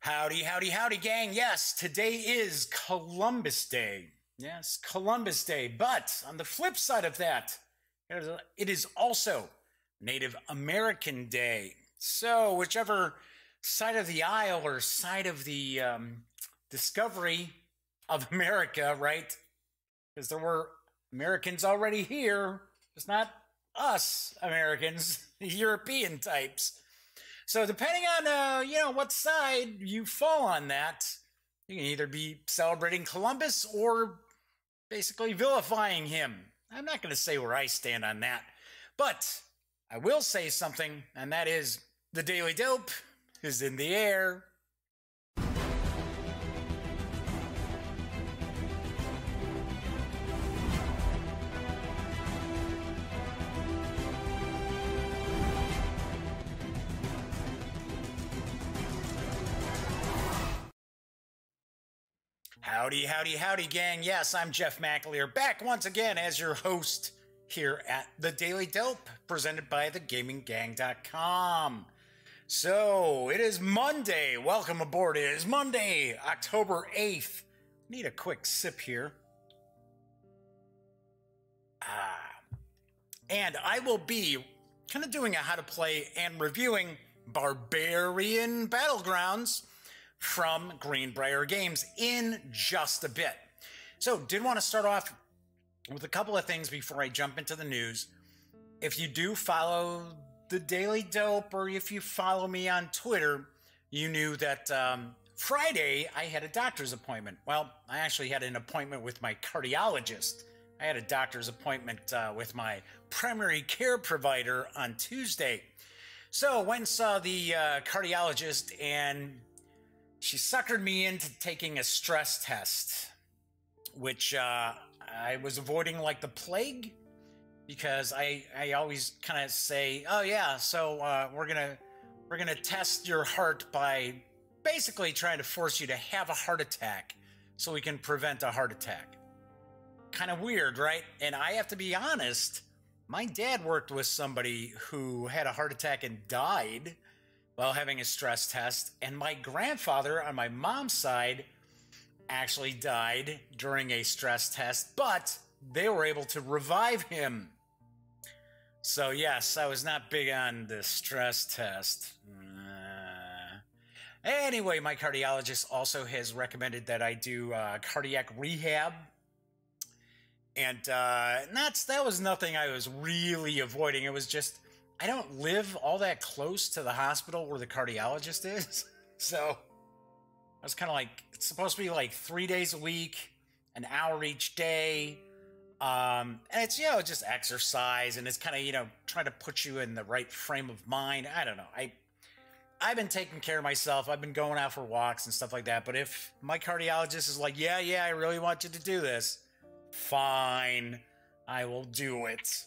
Howdy, howdy, howdy, gang. Yes, today is Columbus Day. Yes, Columbus Day. But on the flip side of that, it is also Native American Day. So, whichever side of the aisle or side of the discovery of America, right? Because there were Americans already here, just not us Americans, the European types. So depending on what side you fall on that, you can either be celebrating Columbus or basically vilifying him. I'm not going to say where I stand on that, but I will say something, and that is the Daily Dope is in the air. Howdy, howdy, howdy, gang. Yes, I'm Jeff McAleer, back once again as your host here at The Daily Dope, presented by thegaminggang.com. So, it is Monday. Welcome aboard. It is Monday, October 8th. Need a quick sip here. And I will be kind of doing a how to play and reviewing BarBEARian Battlegrounds from Greenbrier Games in just a bit. So, did want to start off with a couple of things before I jump into the news. If you do follow the Daily Dope, or if you follow me on Twitter, you knew that Friday I had a doctor's appointment. Well, I actually had an appointment with my cardiologist. I had a doctor's appointment with my primary care provider on Tuesday. So, went and saw the cardiologist, and she suckered me into taking a stress test, which I was avoiding like the plague, because I always kind of say, oh yeah, so we're gonna test your heart by basically trying to force you to have a heart attack so we can prevent a heart attack. Kind of weird, right? And I have to be honest, my dad worked with somebody who had a heart attack and died while having a stress test, and my grandfather on my mom's side actually died during a stress test, but they were able to revive him. So yes, I was not big on the stress test. Anyway, my cardiologist also has recommended that I do cardiac rehab, and that was nothing I was really avoiding. It was just, I don't live all that close to the hospital where the cardiologist is. So I was kind of like, it's supposed to be like 3 days a week, an hour each day. And it's, just exercise, and it's kind of, trying to put you in the right frame of mind. I don't know. I've been taking care of myself. I've been going out for walks and stuff like that. But if my cardiologist is like, yeah, I really want you to do this, fine, I will do it.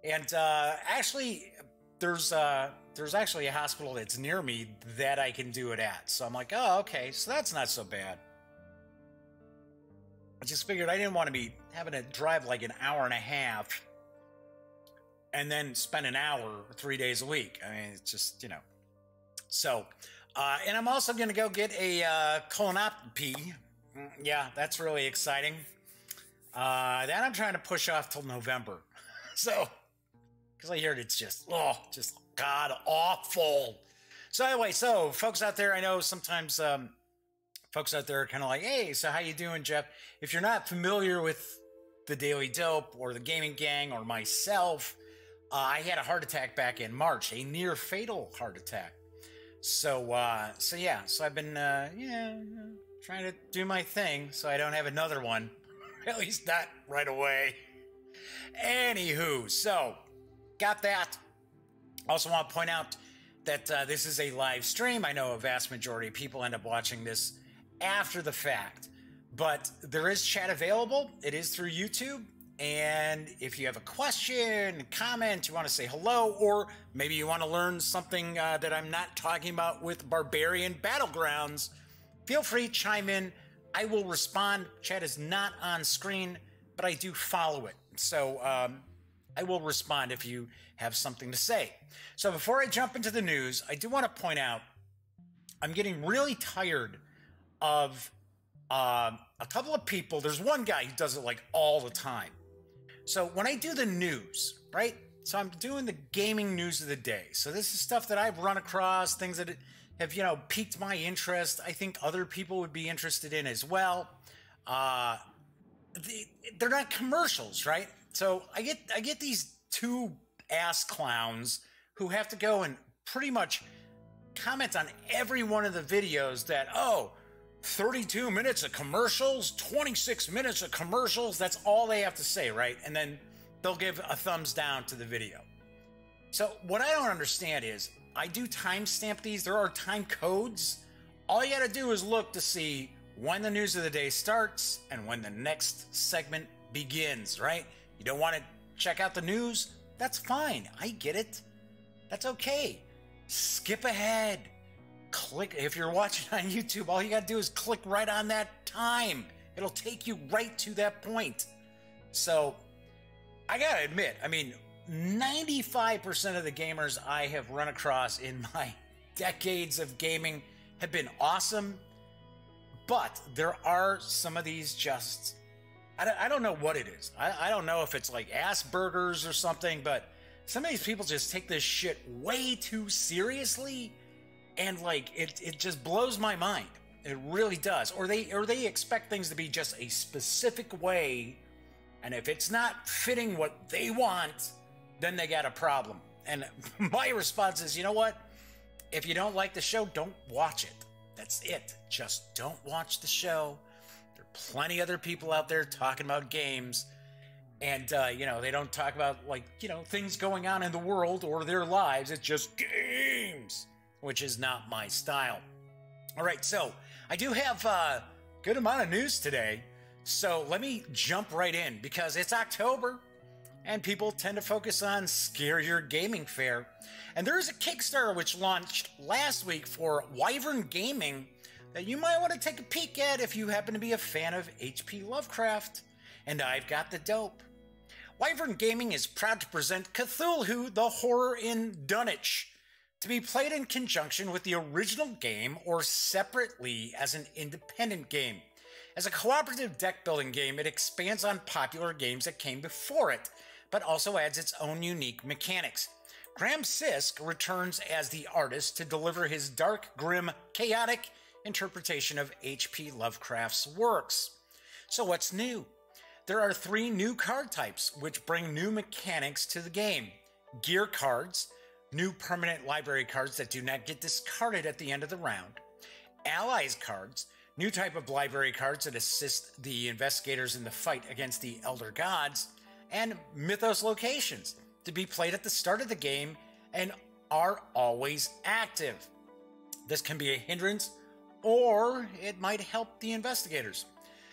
And actually, there's actually a hospital that's near me that I can do it at. So I'm like, oh, okay, so that's not so bad. I just figured I didn't want to be having to drive like an hour and a half and then spend an hour 3 days a week. I mean, it's just, So, and I'm also going to go get a colonoscopy. Yeah, that's really exciting. That I'm trying to push off till November. So, because I heard it's just god awful. So anyway, so folks out there, I know sometimes folks out there are kind of like, hey, so how you doing, Jeff? If you're not familiar with the Daily Dope or the Gaming Gang or myself, I had a heart attack back in March, a near fatal heart attack. So I've been trying to do my thing so I don't have another one, at least not right away. Anywho, so got that. Also want to point out that this is a live stream. I know a vast majority of people end up watching this after the fact, but there is chat available. It is through YouTube. And if you have a question, comment, you want to say hello, or maybe you want to learn something that I'm not talking about with BarBEARian Battlegrounds, feel free to chime in. I will respond. Chat is not on screen, but I do follow it. So I will respond if you have something to say. So before I jump into the news, I do want to point out I'm getting really tired of a couple of people. There's one guy who does it like all the time. So when I do the news, right? So I'm doing the gaming news of the day. So this is stuff that I've run across, things that have, you know, piqued my interest. I think other people would be interested in as well. They're not commercials, right? So I get these two ass clowns who have to go and pretty much comment on every one of the videos that, oh, 32 minutes of commercials, 26 minutes of commercials. That's all they have to say, right? And then they'll give a thumbs down to the video. So what I don't understand is I do timestamp these. There are time codes. All you got to do is look to see when the news of the day starts and when the next segment begins, right? You don't want to check out the news? That's fine. I get it. That's okay. Skip ahead. Click. If you're watching on YouTube, all you got to do is click right on that time. It'll take you right to that point. So I got to admit, I mean, 95% of the gamers I have run across in my decades of gaming have been awesome. But there are some of these just, I don't know what it is. I don't know if it's like Asperger's or something, but some of these people just take this shit way too seriously. And like, it just blows my mind. It really does. Or they expect things to be just a specific way. And if it's not fitting what they want, then they got a problem. And my response is, you know what? If you don't like the show, don't watch it. That's it. Just don't watch the show. There are plenty other people out there talking about games. And, you know, they don't talk about, like, you know, things going on in the world or their lives. It's just games, which is not my style. All right, so I do have a good amount of news today. So let me jump right in because it's October and people tend to focus on scarier gaming fare. And there is a Kickstarter which launched last week for Wyvern Gaming that you might want to take a peek at if you happen to be a fan of H.P. Lovecraft. And I've got the dope. Wyvern Gaming is proud to present Cthulhu, the Horror in Dunwich, to be played in conjunction with the original game or separately as an independent game. As a cooperative deck-building game, it expands on popular games that came before it, but also adds its own unique mechanics. Graham Sisk returns as the artist to deliver his dark, grim, chaotic interpretation of H.P. Lovecraft's works. So what's new? There are 3 new card types, which bring new mechanics to the game. Gear cards, new permanent library cards that do not get discarded at the end of the round. Allies cards, new type of library cards that assist the investigators in the fight against the Elder Gods, and Mythos locations to be played at the start of the game and are always active. This can be a hindrance or it might help the investigators.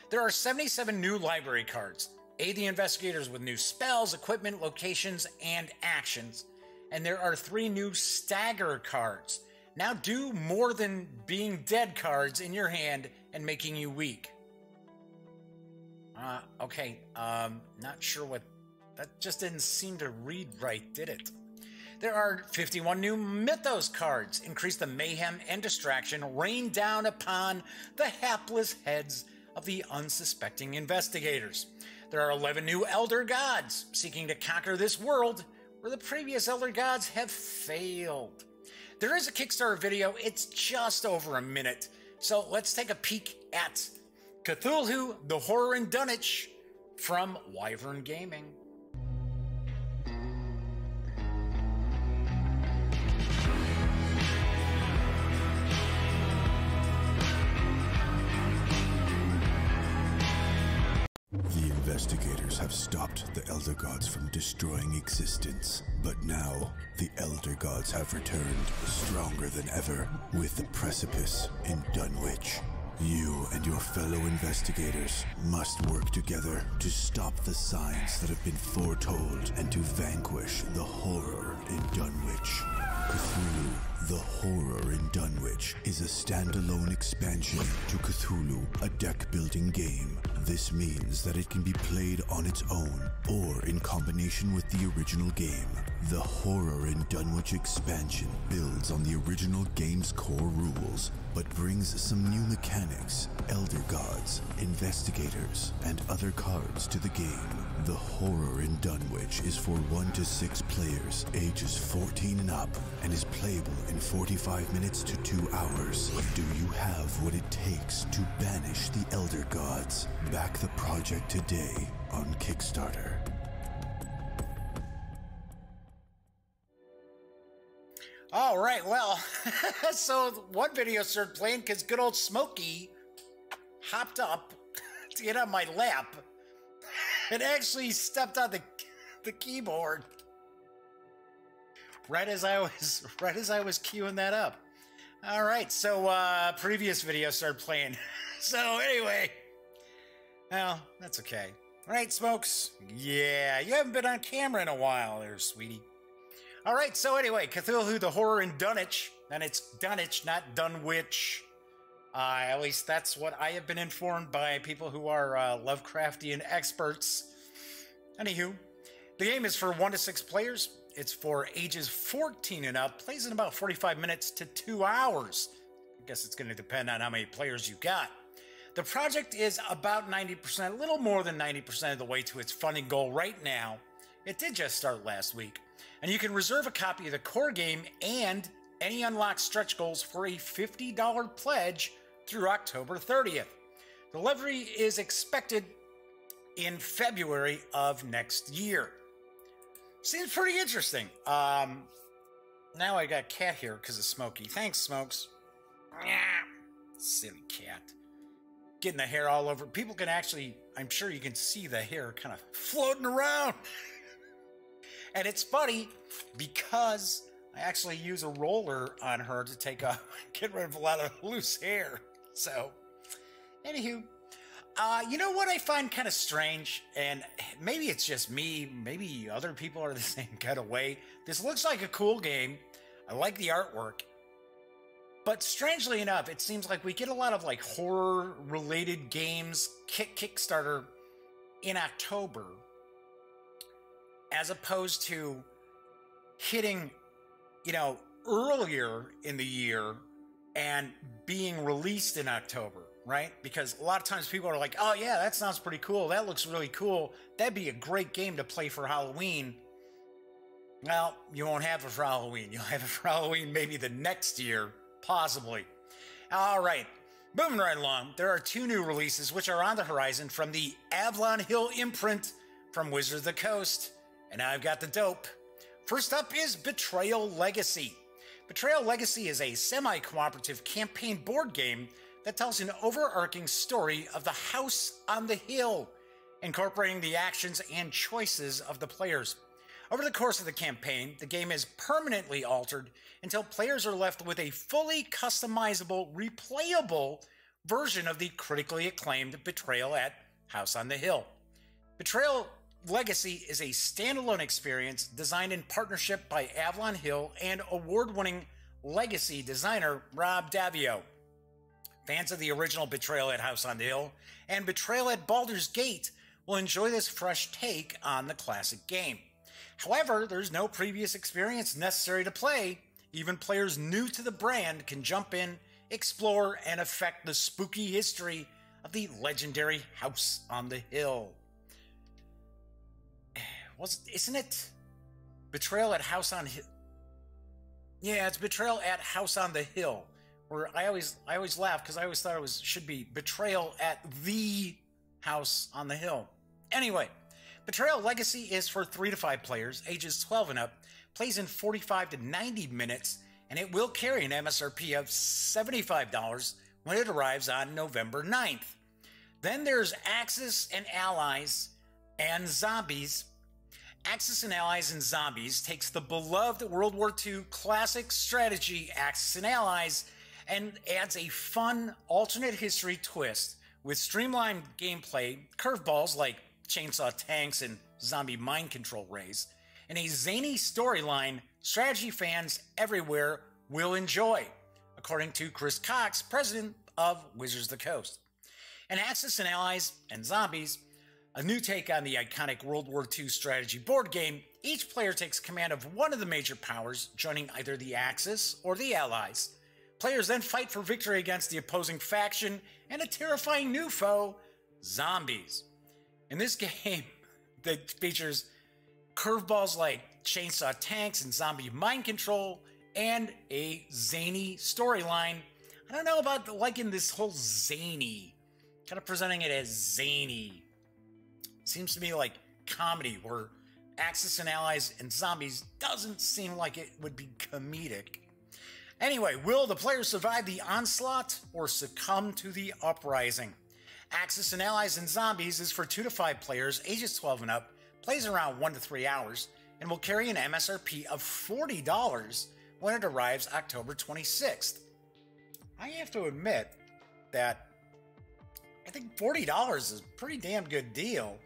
There are 77 new library cards, aid the investigators with new spells, equipment, locations, and actions. And there are 3 new stagger cards. Now do more than being dead cards in your hand and making you weak. Okay, not sure what... That just didn't seem to read right, did it? There are 51 new Mythos cards. Increase the mayhem and distraction rain down upon the hapless heads of the unsuspecting investigators. There are 11 new Elder Gods, seeking to conquer this world where the previous Elder Gods have failed. There is a Kickstarter video. It's just over a minute. So let's take a peek at Cthulhu, the Horror in Dunwich from Wyvern Gaming. The investigators have stopped the Elder Gods from destroying existence, but now the Elder Gods have returned stronger than ever with the precipice in Dunwich. You and your fellow investigators must work together to stop the signs that have been foretold and to vanquish the horror in Dunwich. Cthulhu, the Horror in Dunwich is a standalone expansion to Cthulhu, a deck-building game. This means that it can be played on its own or in combination with the original game. The Horror in Dunwich expansion builds on the original game's core rules, but brings some new mechanics, elder gods, investigators, and other cards to the game. The Horror in Dunwich is for 1 to 6 players, ages 14 and up, and is playable in 45 minutes to 2 hours. Do you have what it takes to banish the elder gods? Back the project today on Kickstarter. All right, well, so one video started playing because good old Smokey hopped up to get on my lap and actually stepped on the keyboard right as I was queuing that up. All right, so previous video started playing. So anyway, well, that's okay. All right, Smokes. Yeah, you haven't been on camera in a while there, sweetie. All right, so anyway, Cthulhu, the Horror in Dunwich, and it's Dunwich, not Dunwich. At least that's what I have been informed by people who are Lovecraftian experts. Anywho, the game is for 1 to 6 players. It's for ages 14 and up, plays in about 45 minutes to 2 hours. I guess it's going to depend on how many players you got. The project is about 90%, a little more than 90% of the way to its funding goal right now. It did just start last week. And you can reserve a copy of the core game and any unlocked stretch goals for a $50 pledge through October 30th. Delivery is expected in February of next year. Seems pretty interesting. Now I got cat here because of Smokey. Thanks, Smokes. Silly cat. Getting the hair all over. People can actually, I'm sure you can see the hair kind of floating around. And it's funny because I actually use a roller on her to get rid of a lot of loose hair. So, anywho, you know what I find kind of strange, and maybe it's just me, maybe other people are the same kind of way. This looks like a cool game. I like the artwork. But strangely enough, it seems like we get a lot of like horror-related games Kickstarter in October, as opposed to hitting, you know, earlier in the year and being released in October, right? Because a lot of times people are like, oh yeah, that sounds pretty cool. That looks really cool. That'd be a great game to play for Halloween. Well, you won't have it for Halloween. You'll have it for Halloween maybe the next year, possibly. All right, moving right along. There are 2 new releases which are on the horizon from the Avalon Hill imprint from Wizards of the Coast. And I've got the dope. First up is Betrayal Legacy. Betrayal Legacy is a semi-cooperative campaign board game that tells an overarching story of the House on the Hill, incorporating the actions and choices of the players. Over the course of the campaign, the game is permanently altered until players are left with a fully customizable, replayable version of the critically acclaimed Betrayal at House on the Hill. Betrayal Legacy is a standalone experience designed in partnership by Avalon Hill and award-winning legacy designer Rob Daviau. Fans of the original Betrayal at House on the Hill and Betrayal at Baldur's Gate will enjoy this fresh take on the classic game. However, there's no previous experience necessary to play. Even players new to the brand can jump in, explore, and affect the spooky history of the legendary House on the Hill. Isn't it Betrayal at House on Hill? Yeah, it's Betrayal at House on the Hill. Where I always laugh because I always thought it should be Betrayal at the House on the Hill. Anyway, Betrayal Legacy is for 3 to 5 players, ages 12 and up, plays in 45 to 90 minutes, and it will carry an MSRP of $75 when it arrives on November 9th. Then there's Axis and Allies and Zombies. Axis and Allies and Zombies takes the beloved World War II classic strategy Axis and Allies and adds a fun alternate history twist with streamlined gameplay, curveballs like chainsaw tanks and zombie mind control rays, and a zany storyline strategy fans everywhere will enjoy, according to Chris Cox, president of Wizards of the Coast. And Axis and Allies and Zombies, A new take on the iconic World War II strategy board game, each player takes command of one of the major powers, joining either the Axis or the Allies. Players then fight for victory against the opposing faction and a terrifying new foe, zombies. In this game that features curveballs like chainsaw tanks and zombie mind control and a zany storyline. I don't know about liking this whole zany, kind of presenting it as zany. Seems to me like comedy where Axis and Allies and zombies doesn't seem like it would be comedic. Anyway, will the players survive the onslaught or succumb to the uprising? Axis and Allies and Zombies is for 2 to 5 players, ages 12 and up, plays around 1 to 3 hours, and will carry an MSRP of $40 when it arrives October 26th. I have to admit that I think $40 is a pretty damn good deal.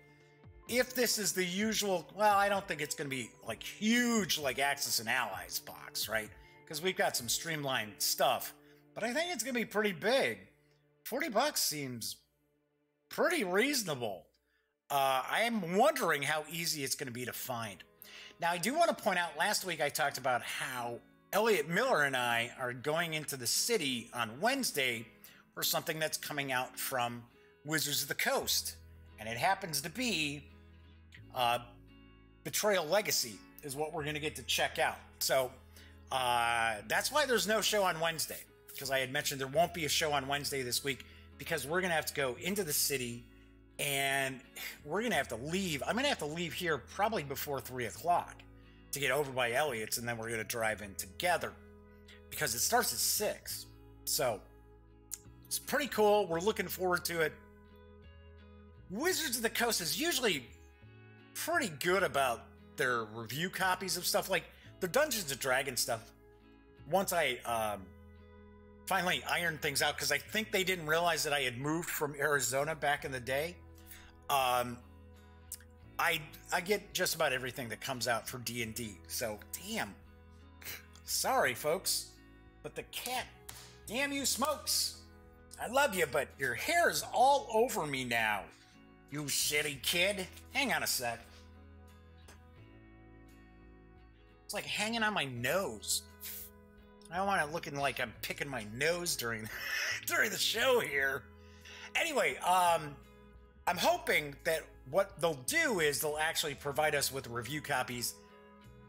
If this is the usual, well, I don't think it's going to be like huge like Axis and Allies box, right? Because we've got some streamlined stuff, but I think it's going to be pretty big. $40 seems pretty reasonable. I am wondering how easy it's going to be to find. Now, I do want to point out, last week I talked about how Elliot Miller and I are going into the city on Wednesday for something that's coming out from Wizards of the Coast. And it happens to be Betrayal Legacy is what we're going to get to check out. So that's why there's no show on Wednesday, because I had mentioned there won't be a show on Wednesday this week because we're going to have to go into the city and we're going to have to leave. I'm going to have to leave here probably before 3 o'clock to get over by Elliot's, and then we're going to drive in together because it starts at 6. So it's pretty cool. We're looking forward to it. Wizards of the Coast is usually pretty good about their review copies of stuff, like the Dungeons and Dragons stuff. Once I finally ironed things out, because I think they didn't realize that I had moved from Arizona back in the day. I get just about everything that comes out for D&D. So, damn. Sorry, folks. But the cat, damn you smokes. I love you, but your hair is all over me now. You shitty kid. Hang on a sec. It's like hanging on my nose. I don't want it looking like I'm picking my nose during the show here. Anyway, I'm hoping that what they'll do is they'll actually provide us with review copies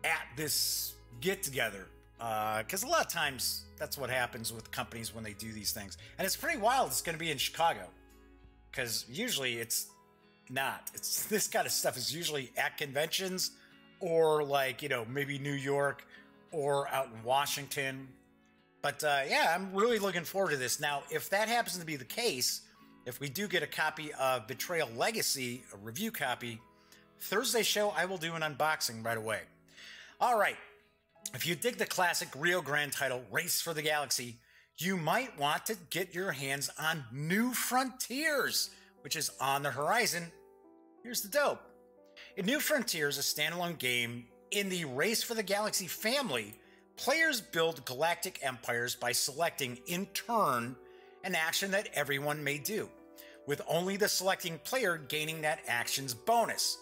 at this get-together. Because a lot of times that's what happens with companies when they do these things. And it's pretty wild it's going to be in Chicago. Because usually it's not. This kind of stuff is usually at conventions or like, you know, maybe New York or out in Washington. But yeah, I'm really looking forward to this. Now, if that happens to be the case, if we do get a copy of Betrayal Legacy, a review copy, Thursday show, I will do an unboxing right away. All right. If you dig the classic Rio Grande title, Race for the Galaxy, you might want to get your hands on New Frontiers, which is on the horizon. Here's the dope. In New Frontiers, a standalone game in the Race for the Galaxy family, players build galactic empires by selecting, in turn, an action that everyone may do, with only the selecting player gaining that action's bonus.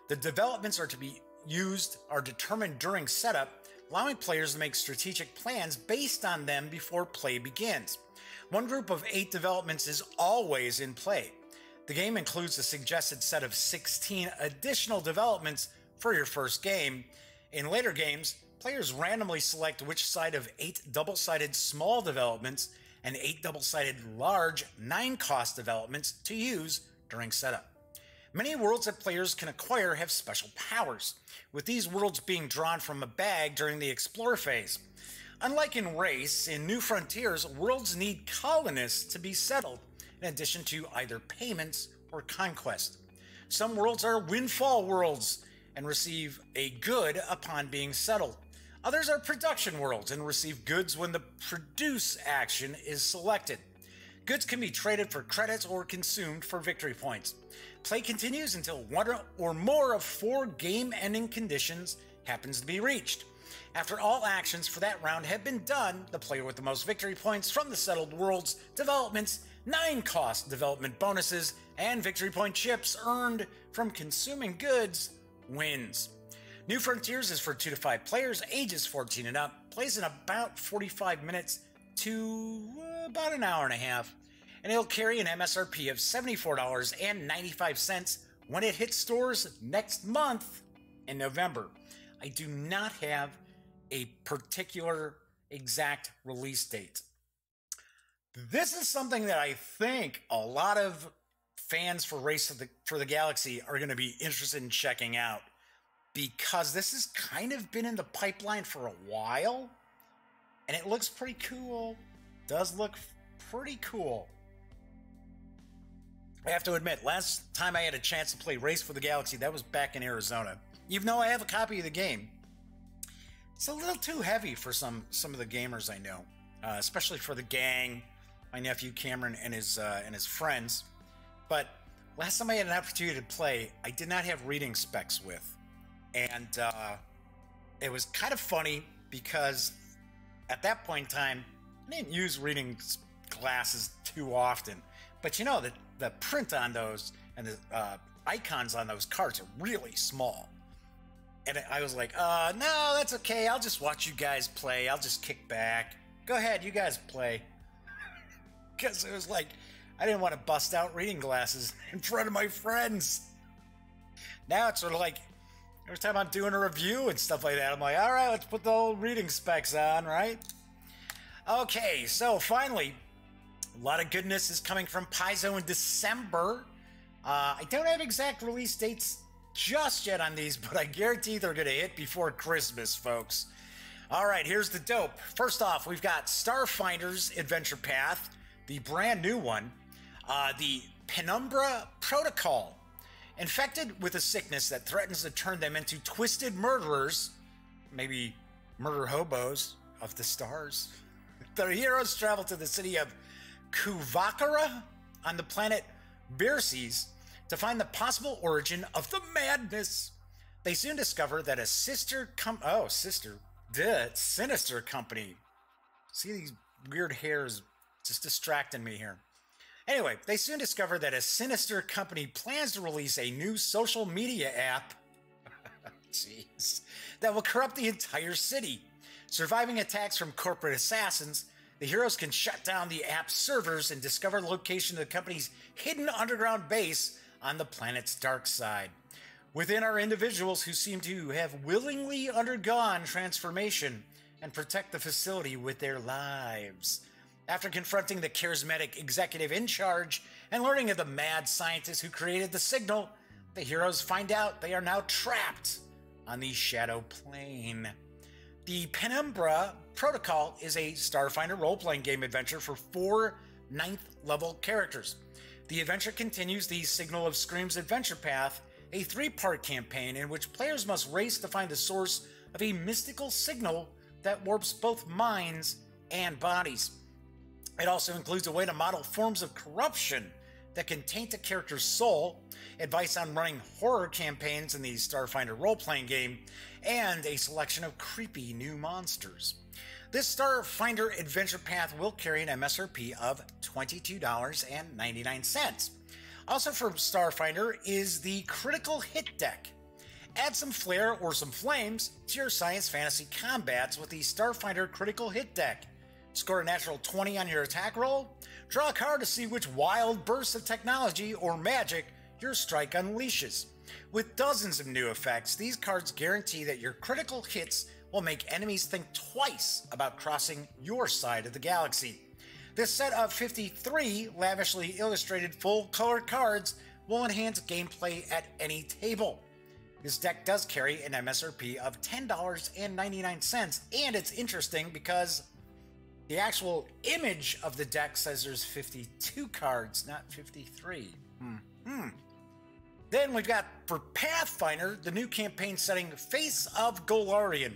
The developments are determined during setup, allowing players to make strategic plans based on them before play begins. One group of 8 developments is always in play. The game includes a suggested set of 16 additional developments for your first game. In later games, players randomly select which side of 8 double-sided small developments and 8 double-sided large 9-cost developments to use during setup. Many worlds that players can acquire have special powers, with these worlds being drawn from a bag during the explore phase. Unlike in Race, in New Frontiers, worlds need colonists to be settled, in addition to either payments or conquest. Some worlds are windfall worlds and receive a good upon being settled. Others are production worlds and receive goods when the produce action is selected. Goods can be traded for credits or consumed for victory points. Play continues until one or more of 4 game-ending conditions happens to be reached. After all actions for that round have been done, the player with the most victory points from the settled world's developments 9 cost development bonuses, and victory point chips earned from consuming goods wins. New Frontiers is for 2 to 5 players, ages 14 and up, plays in about 45 minutes to about an hour and a half, and it'll carry an MSRP of $74.95 when it hits stores next month in November. I do not have a particular exact release date. This is something that I think a lot of fans for Race for the Galaxy are going to be interested in checking out, because this has kind of been in the pipeline for a while, and it looks pretty cool. Does look pretty cool. I have to admit, last time I had a chance to play Race for the Galaxy, that was back in Arizona. Even though I have a copy of the game, it's a little too heavy for some of the gamers I know, especially for the gang, my nephew Cameron and his friends. But last time I had an opportunity to play, I did not have reading specs with, and it was kind of funny because at that point in time, I didn't use reading glasses too often. But you know that the print on those and the icons on those cards are really small. And I was like, no, that's okay. I'll just watch you guys play. I'll just kick back. Go ahead, you guys play. Because it was like, I didn't want to bust out reading glasses in front of my friends. Now it's sort of like, every time I'm doing a review and stuff like that, I'm like, all right, let's put the old reading specs on, right? Okay, so finally, a lot of goodness is coming from Paizo in December. I don't have exact release dates just yet on these, but I guarantee they're going to hit before Christmas, folks. All right, here's the dope. First off, we've got Starfinder's Adventure Path, the brand new one, the Penumbra Protocol. Infected with a sickness that threatens to turn them into twisted murderers, maybe murder hobos of the stars, the heroes travel to the city of Kuvakara on the planet Bearseas to find the possible origin of the madness. They soon discover that a sinister company. See these weird hairs just distracting me here. Anyway, they soon discover that a sinister company plans to release a new social media app jeez, that will corrupt the entire city. Surviving attacks from corporate assassins, the heroes can shut down the app's servers and discover the location of the company's hidden underground base on the planet's dark side. Within are individuals who seem to have willingly undergone transformation and protect the facility with their lives. After confronting the charismatic executive in charge and learning of the mad scientist who created the signal, the heroes find out they are now trapped on the Shadow Plane. The Penumbra Protocol is a Starfinder role-playing game adventure for 4 9th-level characters. The adventure continues the Signal of Scream's Adventure Path, a 3-part campaign in which players must race to find the source of a mystical signal that warps both minds and bodies. It also includes a way to model forms of corruption that can taint a character's soul, advice on running horror campaigns in the Starfinder role-playing game, and a selection of creepy new monsters. This Starfinder Adventure Path will carry an MSRP of $22.99. Also from Starfinder is the Critical Hit deck. Add some flair or some flames to your science fantasy combats with the Starfinder Critical Hit deck. Score a natural 20 on your attack roll. Draw a card to see which wild bursts of technology or magic your strike unleashes. With dozens of new effects, these cards guarantee that your critical hits will make enemies think twice about crossing your side of the galaxy. This set of 53 lavishly illustrated full-color cards will enhance gameplay at any table. This deck does carry an MSRP of $10.99, and it's interesting because the actual image of the deck says there's 52 cards, not 53. Then we've got, for Pathfinder, the new campaign setting Face of Golarion.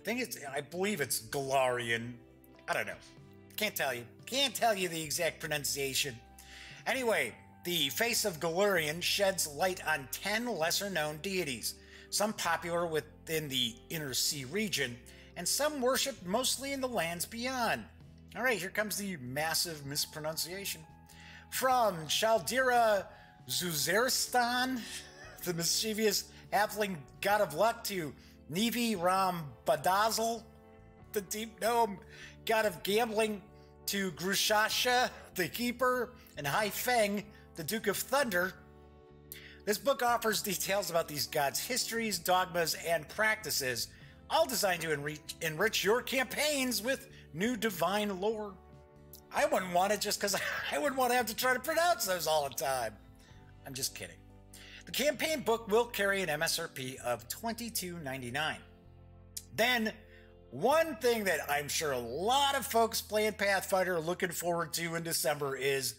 I believe it's Golarion. I don't know. Can't tell you. Can't tell you the exact pronunciation. Anyway, the Face of Golarion sheds light on 10 lesser-known deities, some popular within the Inner Sea region, and some worshipped mostly in the lands beyond. All right, here comes the massive mispronunciation. From Chaldira Zuzaristan, the mischievous halfling god of luck, to Nevi Ram Badazzle, the deep gnome god of gambling, to Grushasha, the keeper, and Hai Feng, the Duke of Thunder. This book offers details about these gods' histories, dogmas, and practices, all designed to enrich your campaigns with new divine lore. I wouldn't want it just because I wouldn't want to have to try to pronounce those all the time. I'm just kidding. The campaign book will carry an MSRP of $22.99. Then, one thing that I'm sure a lot of folks playing Pathfinder are looking forward to in December is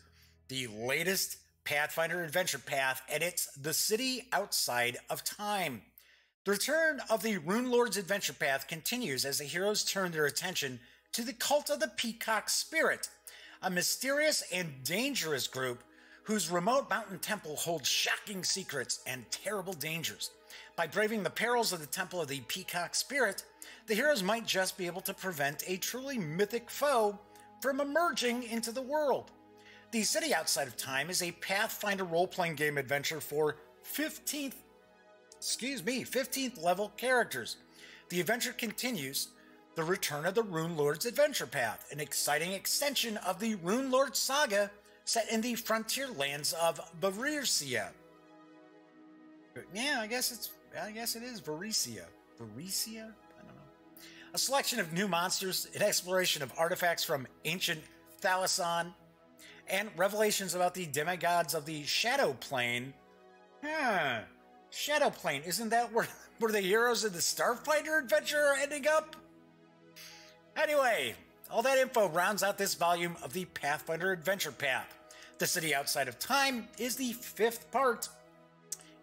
the latest Pathfinder adventure path, and it's The City Outside of Time. The return of the Rune Lord's adventure path continues as the heroes turn their attention to the cult of the Peacock Spirit, a mysterious and dangerous group whose remote mountain temple holds shocking secrets and terrible dangers. By braving the perils of the temple of the Peacock Spirit, the heroes might just be able to prevent a truly mythic foe from emerging into the world. The City Outside of Time is a Pathfinder role-playing game adventure for 15th level characters. The adventure continues the return of the Rune Lord's adventure path, an exciting extension of the Rune Lord saga set in the frontier lands of BarBEARian. Yeah, I guess it is BarBEARian. BarBEARian? I don't know. A selection of new monsters, an exploration of artifacts from ancient Thalasson, and revelations about the demigods of the Shadow Plane. Shadow Plane, isn't that where the heroes of the Starfighter adventure are ending up? Anyway, all that info rounds out this volume of the Pathfinder Adventure Path. The City Outside of Time is the 5th part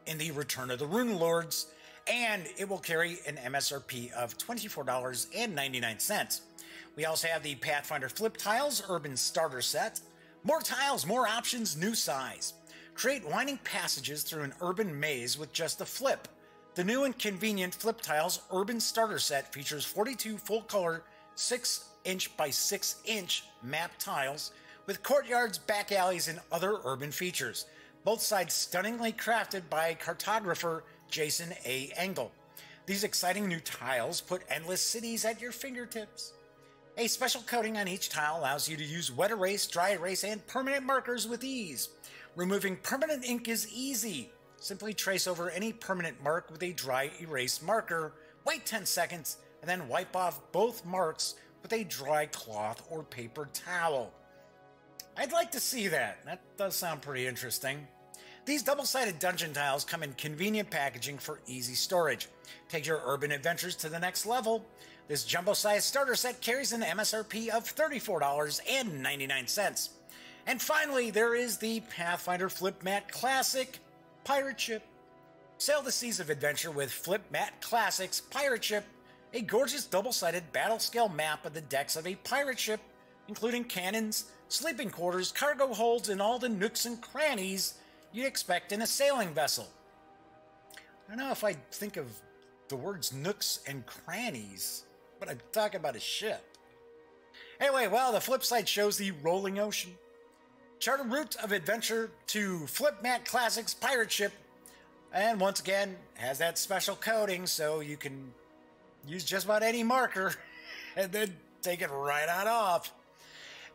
in the Return of the Rune Lords, and it will carry an MSRP of $24.99. We also have the Pathfinder Flip Tiles Urban Starter Set. More tiles, more options, new size. Create winding passages through an urban maze with just a flip. The new and convenient Flip Tiles Urban Starter Set features 42 full-color 6-inch by 6-inch map tiles with courtyards, back alleys, and other urban features. Both sides stunningly crafted by cartographer Jason A. Engel. These exciting new tiles put endless cities at your fingertips. A special coating on each tile allows you to use wet erase, dry erase, and permanent markers with ease. Removing permanent ink is easy. Simply trace over any permanent mark with a dry erase marker, wait 10 seconds, and then wipe off both marks with a dry cloth or paper towel. I'd like to see that. That does sound pretty interesting. These double-sided dungeon tiles come in convenient packaging for easy storage. Take your urban adventures to the next level. This jumbo-sized starter set carries an MSRP of $34.99. And finally, there is the Pathfinder Flip Mat Classic Pirate Ship. Sail the seas of adventure with Flip Mat Classic's Pirate Ship, a gorgeous double-sided battle-scale map of the decks of a pirate ship, including cannons, sleeping quarters, cargo holds, and all the nooks and crannies you'd expect in a sailing vessel. I don't know if I think of the words nooks and crannies, but I'm talking about a ship. Anyway, well, the flip side shows the rolling ocean. Chart a route of adventure to Flip Mat Classic's pirate ship, and once again, has that special coating so you can use just about any marker and then take it right on off.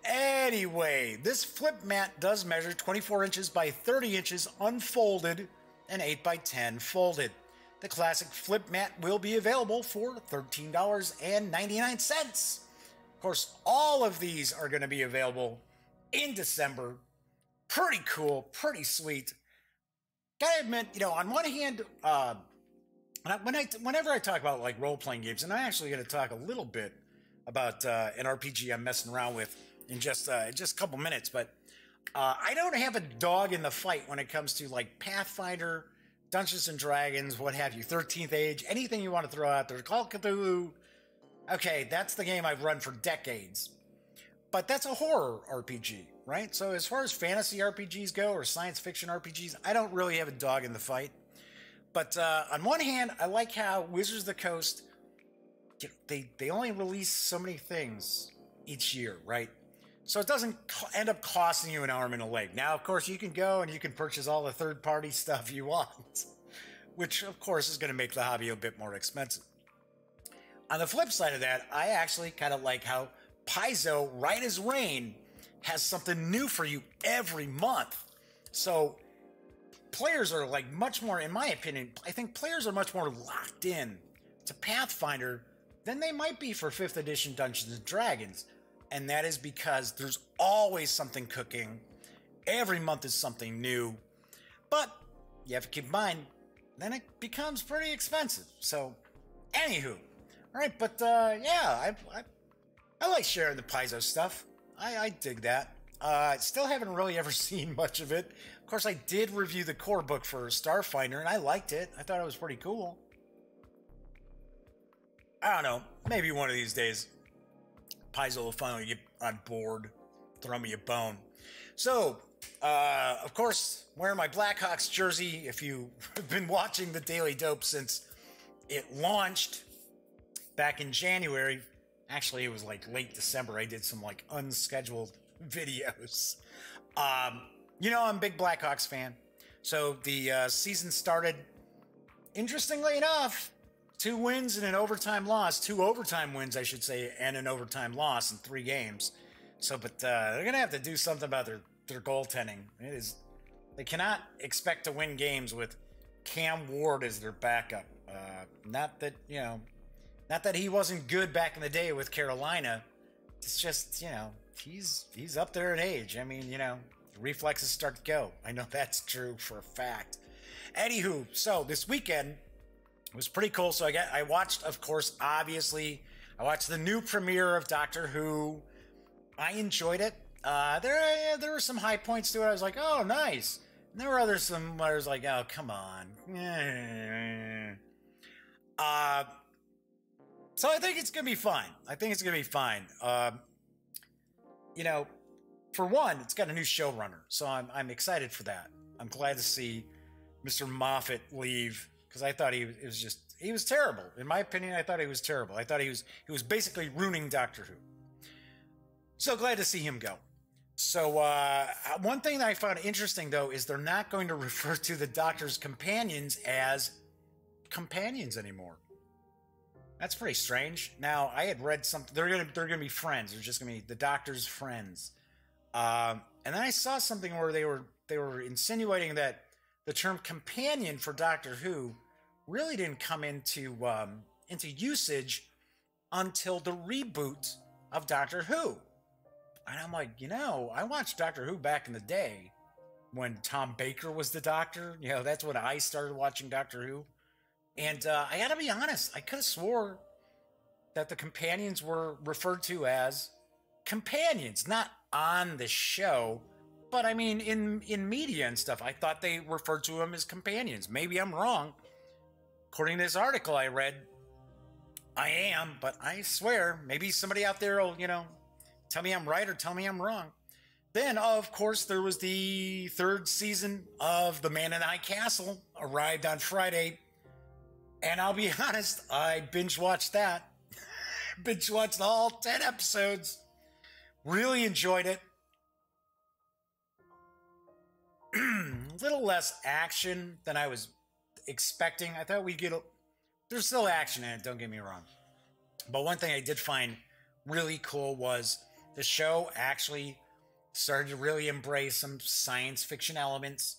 Anyway, this flip mat does measure 24 inches by 30 inches unfolded and 8 by 10 folded. The classic flip mat will be available for $13.99. Of course, all of these are going to be available in December. Pretty cool, pretty sweet. Gotta admit, on one hand, whenever I talk about like role-playing games, and I'm actually going to talk a little bit about an RPG I'm messing around with in just a couple minutes, but I don't have a dog in the fight when it comes to like Pathfinder, Dungeons and Dragons, what have you, 13th Age, anything you want to throw out there. Call of Cthulhu. Okay, that's the game I've run for decades. But that's a horror RPG, right? So as far as fantasy RPGs go, or science fiction RPGs, I don't really have a dog in the fight. But on one hand, I like how Wizards of the Coast, they only release so many things each year, right? So it doesn't end up costing you an arm and a leg. Now, of course, you can go and you can purchase all the third-party stuff you want, which, of course, is going to make the hobby a bit more expensive. On the flip side of that, I actually kind of like how Paizo, right as rain, has something new for you every month. So players are like much more, in my opinion, I think players are much more locked in to Pathfinder than they might be for 5th edition Dungeons and Dragons. And that is because there's always something cooking. Every month is something new. But you have to keep in mind, then it becomes pretty expensive. So, anywho. All right, but yeah, I like sharing the Paizo stuff. I dig that. I still haven't really ever seen much of it. Of course, I did review the core book for Starfinder, and I liked it. I thought it was pretty cool. I don't know. Maybe one of these days, Paizo will finally get on board, throw me a bone. So, of course, wearing my Blackhawks jersey. If you've been watching the Daily Dope since it launched back in January, actually it was like late December, I did some like unscheduled videos. You know, I'm a big Blackhawks fan. So the season started, interestingly enough, 2 wins and an overtime loss. 2 overtime wins, I should say, and an overtime loss in 3 games. So, but they're going to have to do something about their goaltending. They cannot expect to win games with Cam Ward as their backup. Not that he wasn't good back in the day with Carolina. It's just, you know, he's up there in age. I mean, you know, the reflexes start to go. I know that's true for a fact. Anywho, so this weekend was pretty cool. So I watched, of course, obviously, I watched the new premiere of Doctor Who. I enjoyed it. There were some high points to it. I was like, oh, nice. And there were some where I was like, oh, come on. So I think it's going to be fine. You know, for one, it's got a new showrunner. So I'm excited for that. I'm glad to see Mr. Moffat leave, because I thought he was terrible. In my opinion, I thought he was terrible. I thought he was basically ruining Doctor Who. So glad to see him go. So one thing that I found interesting, though, is they're not going to refer to the Doctor's companions as companions anymore. That's pretty strange. Now, I had read something. They're gonna be friends. They're just gonna be the Doctor's friends. And then I saw something where they were insinuating that the term companion for Doctor Who really didn't come into usage until the reboot of Doctor Who. And I'm like, you know, I watched Doctor Who back in the day when Tom Baker was the Doctor. You know, that's when I started watching Doctor Who. And I gotta be honest, I could have swore that the companions were referred to as companions, not on the show, but I mean in media and stuff. I thought they referred to them as companions. Maybe I'm wrong. According to this article I read, I am, but I swear, maybe somebody out there will, you know, tell me I'm right or tell me I'm wrong. Then, of course, there was the 3rd season of The Man in the High Castle, arrived on Friday. And I'll be honest, I binge-watched that. Binge-watched all 10 episodes. Really enjoyed it. A little less action than I was expecting. I thought we'd get there's still action in it, don't get me wrong. But one thing I did find really cool was the show actually started to really embrace some science fiction elements.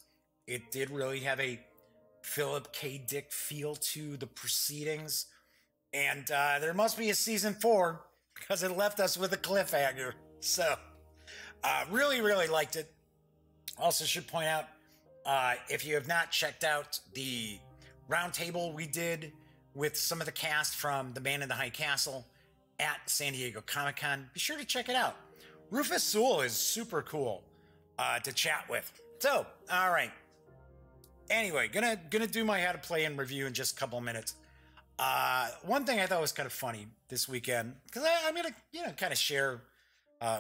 It did really have a Philip K. Dick feel to the proceedings. And there must be a season 4 because it left us with a cliffhanger. So, really, really liked it. Also should point out, if you have not checked out the roundtable we did with some of the cast from The Man in the High Castle at San Diego Comic-Con, be sure to check it out. Rufus Sewell is super cool to chat with. So, all right. Anyway, gonna do my how to play and review in just a couple of minutes. One thing I thought was kind of funny this weekend, because I'm gonna kind of share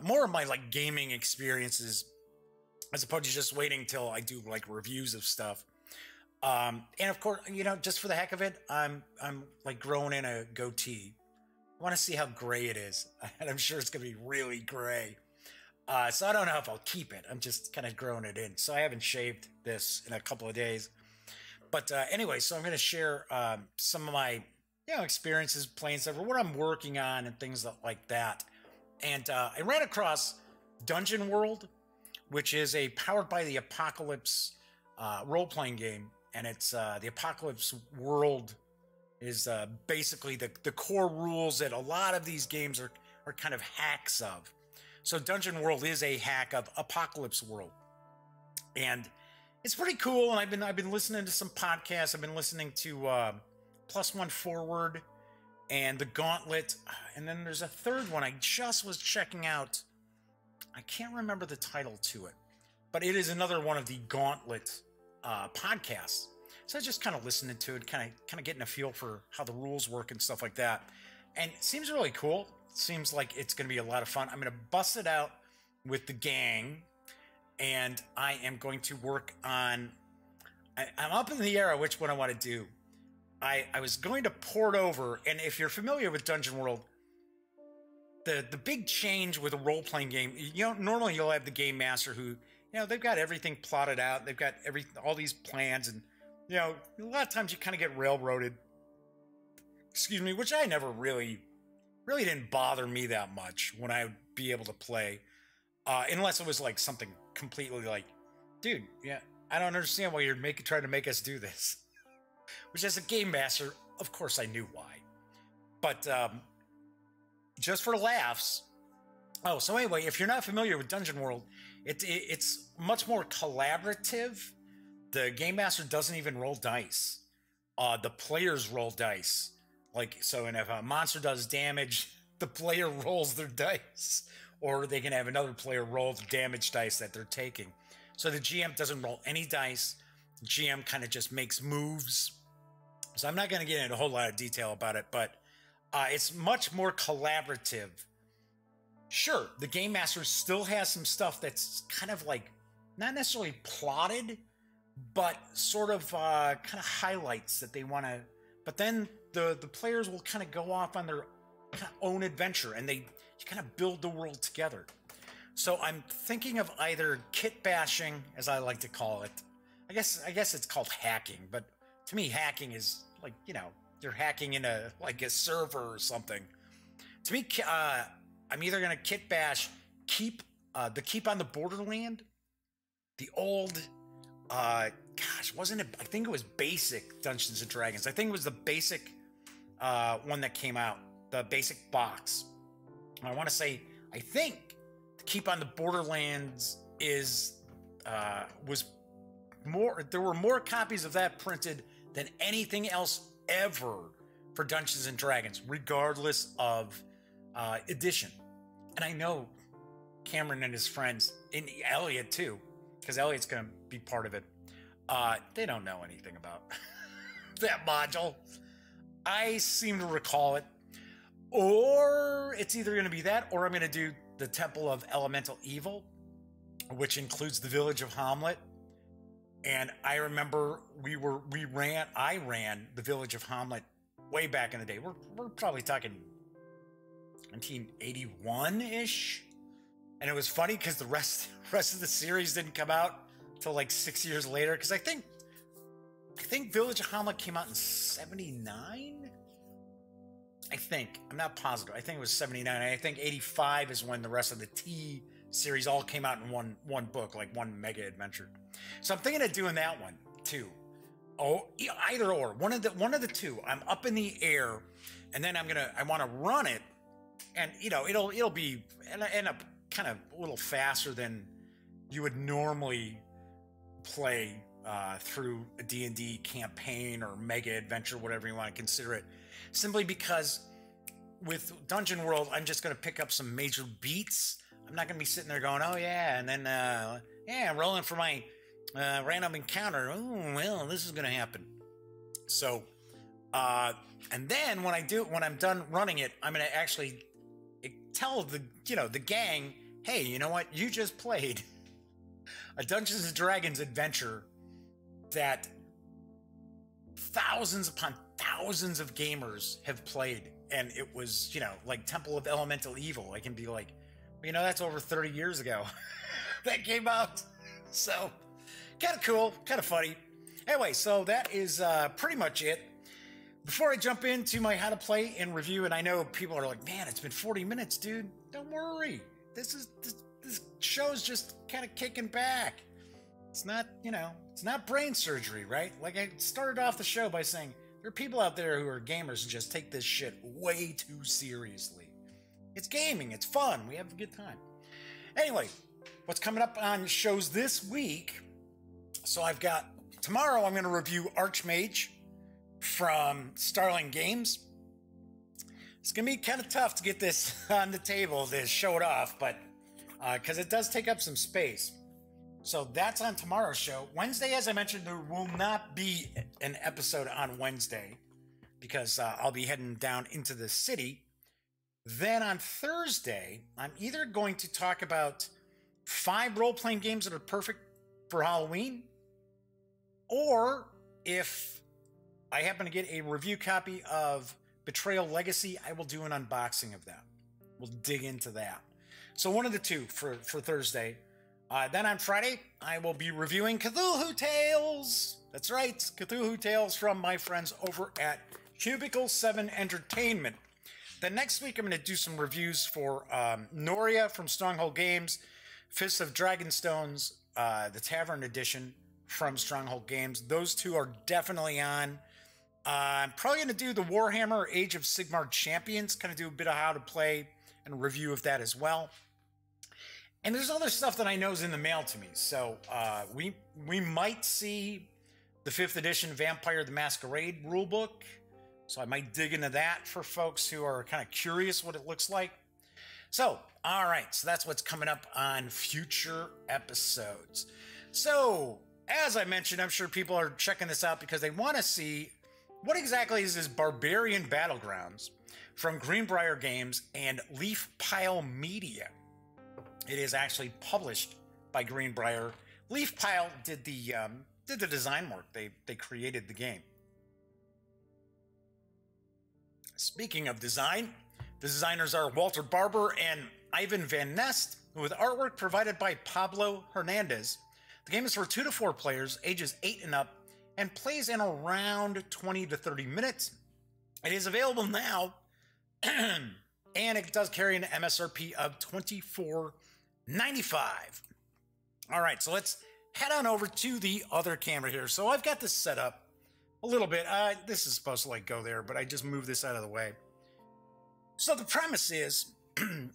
more of my like gaming experiences as opposed to just waiting till I do like reviews of stuff. And of course, just for the heck of it, I'm like growing in a goatee. I want to see how gray it is. And I'm sure it's going to be really gray. So I don't know if I'll keep it. I'm just kind of growing it in. So I haven't shaved this in a couple of days. But anyway, so I'm going to share some of my experiences playing stuff, or what I'm working on and things like that. And I ran across Dungeon World, which is a Powered by the Apocalypse role-playing game. And it's the Apocalypse World is basically the core rules that a lot of these games are kind of hacks of. So Dungeon World is a hack of Apocalypse World. And it's pretty cool. And I've been listening to some podcasts. I've been listening to Plus One Forward and The Gauntlet. And then there's a third one I just was checking out. I can't remember the title to it, but it is another one of the Gauntlet podcasts. So I was just kind of listening to it, kind of getting a feel for how the rules work and stuff like that. And it seems really cool. It seems like it's going to be a lot of fun. I'm going to bust it out with the gang, and I am going to work on... I'm up in the air on which one I want to do. I was going to port over, and if you're familiar with Dungeon World, the big change with a role-playing game, normally you'll have the game master who, they've got everything plotted out. They've got all these plans, and a lot of times you kind of get railroaded. Excuse me, which I never really didn't bother me that much when I would be able to play, unless it was like something completely like, dude, I don't understand why you're trying to make us do this. Which, as a game master, of course I knew why. But just for laughs. Oh, so anyway, if you're not familiar with Dungeon World, it's much more collaborative. The game master doesn't even roll dice. The players roll dice. And if a monster does damage, the player rolls their dice. Or they can have another player roll the damage dice that they're taking. So the GM doesn't roll any dice. The GM kind of just makes moves. So I'm not going to get into a whole lot of detail about it, but it's much more collaborative. Sure, the game master still has some stuff that's kind of like, not necessarily plotted, but sort of kind of highlights that they want to, but then the players will kind of go off on their kind of own adventure, and you kind of build the world together. So I'm thinking of either kit bashing, as I like to call it. I guess it's called hacking, but to me, hacking is like, you're hacking in a server or something. To me, I'm either going to kit bash Keep on the Borderland, the old, wasn't it? I think it was basic Dungeons and Dragons. I think it was the basic one that came out, the basic box. I want to say, I think Keep on the Borderlands was more. There were more copies of that printed than anything else ever for Dungeons and Dragons, regardless of edition. And I know Cameron and his friends, and Elliot too, because Elliot's going to be part of it. They don't know anything about that module. I seem to recall it. Or it's either going to be that, or I'm going to do the Temple of Elemental Evil, which includes the Village of Hamlet. And I remember I ran the Village of Hamlet way back in the day. We're probably talking 1981-ish. And it was funny because the rest of the series didn't come out until like 6 years later. Because I think Village of Hamlet came out in 79. I think. I'm not positive. I think it was 79. I think 85 is when the rest of the T series all came out in one book, like one mega adventure. So I'm thinking of doing that one too. Oh, either or, one of the two. I'm up in the air, and then I want to run it, and it'll be end up kind of a little faster than you would normally play through a D&D campaign or mega adventure, whatever you want to consider it. Simply because with Dungeon World, I'm just going to pick up some major beats. I'm not going to be sitting there going, oh yeah, and then I'm rolling for my random encounter. Oh well, this is going to happen. So, and then when I'm done running it, I'm going to actually tell the gang, hey, you know what? You just played a Dungeons and Dragons adventure that thousands upon thousands of gamers have played and it was, you know, like Temple of Elemental Evil, I can be like, you know, that's over 30 years ago that came out. So kind of cool, kind of funny. Anyway, so that is pretty much it. Before I jump into my how to play and review, and I know people are like, man, it's been 40 minutes, dude. Don't worry. This show's just kind of kicking back. It's not, you know, it's not brain surgery, right? Like I started off the show by saying, there are people out there who are gamers and just take this shit way too seriously. It's gaming, it's fun, we have a good time. Anyway, what's coming up on shows this week? So I've got, tomorrow I'm going to review Archmage from Starling Games. It's going to be kind of tough to get this on the table to show it off, but because it does take up some space. So that's on tomorrow's show. Wednesday, as I mentioned, there will not be an episode on Wednesday because I'll be heading down into the city. Then on Thursday, I'm either going to talk about 5 role-playing games that are perfect for Halloween, or if I happen to get a review copy of Betrayal Legacy, I will do an unboxing of that. We'll dig into that. So one of the two for Thursday. Then on Friday, I will be reviewing Cthulhu Tales. That's right, Cthulhu Tales from my friends over at Cubicle 7 Entertainment. Then next week, I'm going to do some reviews for Noria from Stronghold Games, Fists of Dragonstones, the Tavern Edition from Stronghold Games. Those two are definitely on. I'm probably going to do the Warhammer Age of Sigmar Champions, kind of do a bit of how to play and a review of that as well. And there's other stuff that I know is in the mail to me. So we might see the 5th edition Vampire the Masquerade rulebook. So I might dig into that for folks who are kind of curious what it looks like. So, all right. So that's what's coming up on future episodes. So, as I mentioned, I'm sure people are checking this out because they want to see what exactly is this BarBEARian Battlegrounds from Greenbrier Games and Leaf Pile Media. It is actually published by Greenbrier. Leaf Pile did the design work. They created the game. Speaking of design, the designers are Walter Barber and Ivan Van Nest, with artwork provided by Pablo Hernandez. The game is for 2 to 4 players, ages 8 and up, and plays in around 20 to 30 minutes. It is available now, and it does carry an MSRP of $24.95. All right, so let's head on over to the other camera here. So I've got this set up a little bit. This is supposed to like go there, but I just moved this out of the way. So the premise is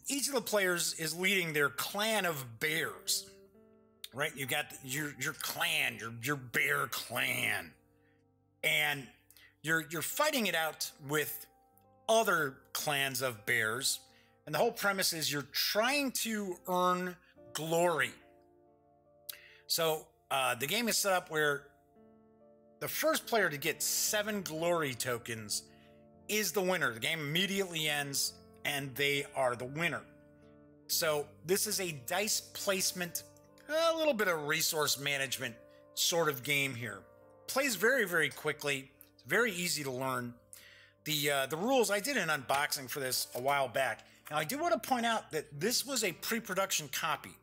each of the players is leading their clan of bears, right? You got your clan, your bear clan, and you're fighting it out with other clans of bears. And the whole premise is you're trying to earn glory. So the game is set up where the first player to get 7 glory tokens is the winner. The game immediately ends and they are the winner. So this is a dice placement, a little bit of resource management sort of game here. Plays very, very quickly. It's very easy to learn. The rules, I did an unboxing for this a while back. Now, I do want to point out that this was a pre-production copy.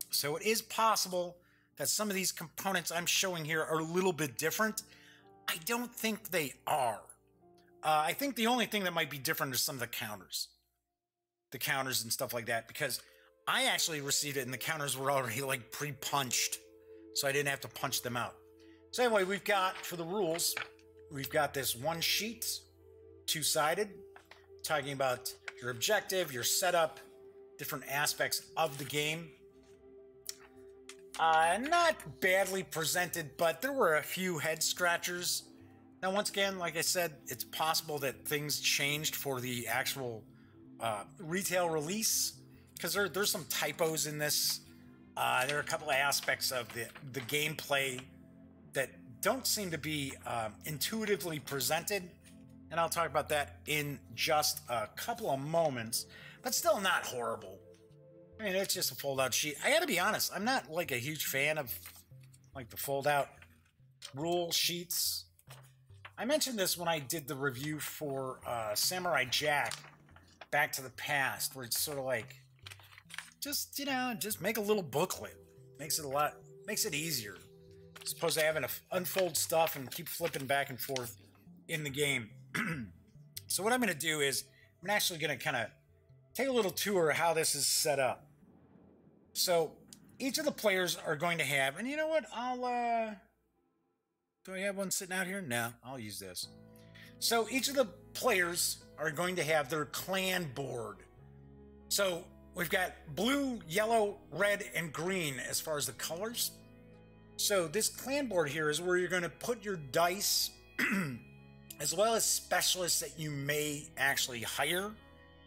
So it is possible that some of these components I'm showing here are a little bit different. I don't think they are. I think the only thing that might be different is some of the counters. The counters and stuff like that, because I actually received it and the counters were already like pre-punched. So I didn't have to punch them out. So anyway, we've got, for the rules, we've got this one sheet, 2-sided, talking about your objective, your setup, different aspects of the game. Not badly presented, but there were a few head scratchers. Now, once again, like I said, it's possible that things changed for the actual retail release, because there's some typos in this. There are a couple of aspects of the gameplay that don't seem to be intuitively presented, and I'll talk about that in just a couple of moments, but still not horrible. I mean, it's just a fold-out sheet. I gotta be honest, I'm not like a huge fan of like the fold-out rule sheets. I mentioned this when I did the review for Samurai Jack Back to the Past, where it's sort of like, just, you know, just make a little booklet. Makes it easier. As opposed to having to unfold stuff and keep flipping back and forth in the game. So what I'm going to do is, I'm actually going to kind of take a little tour of how this is set up. So each of the players are going to have, and you know what, do I have one sitting out here? No, I'll use this. So each of the players are going to have their clan board. So we've got blue, yellow, red, and green as far as the colors. So this clan board here is where you're going to put your dice, as well as specialists that you may actually hire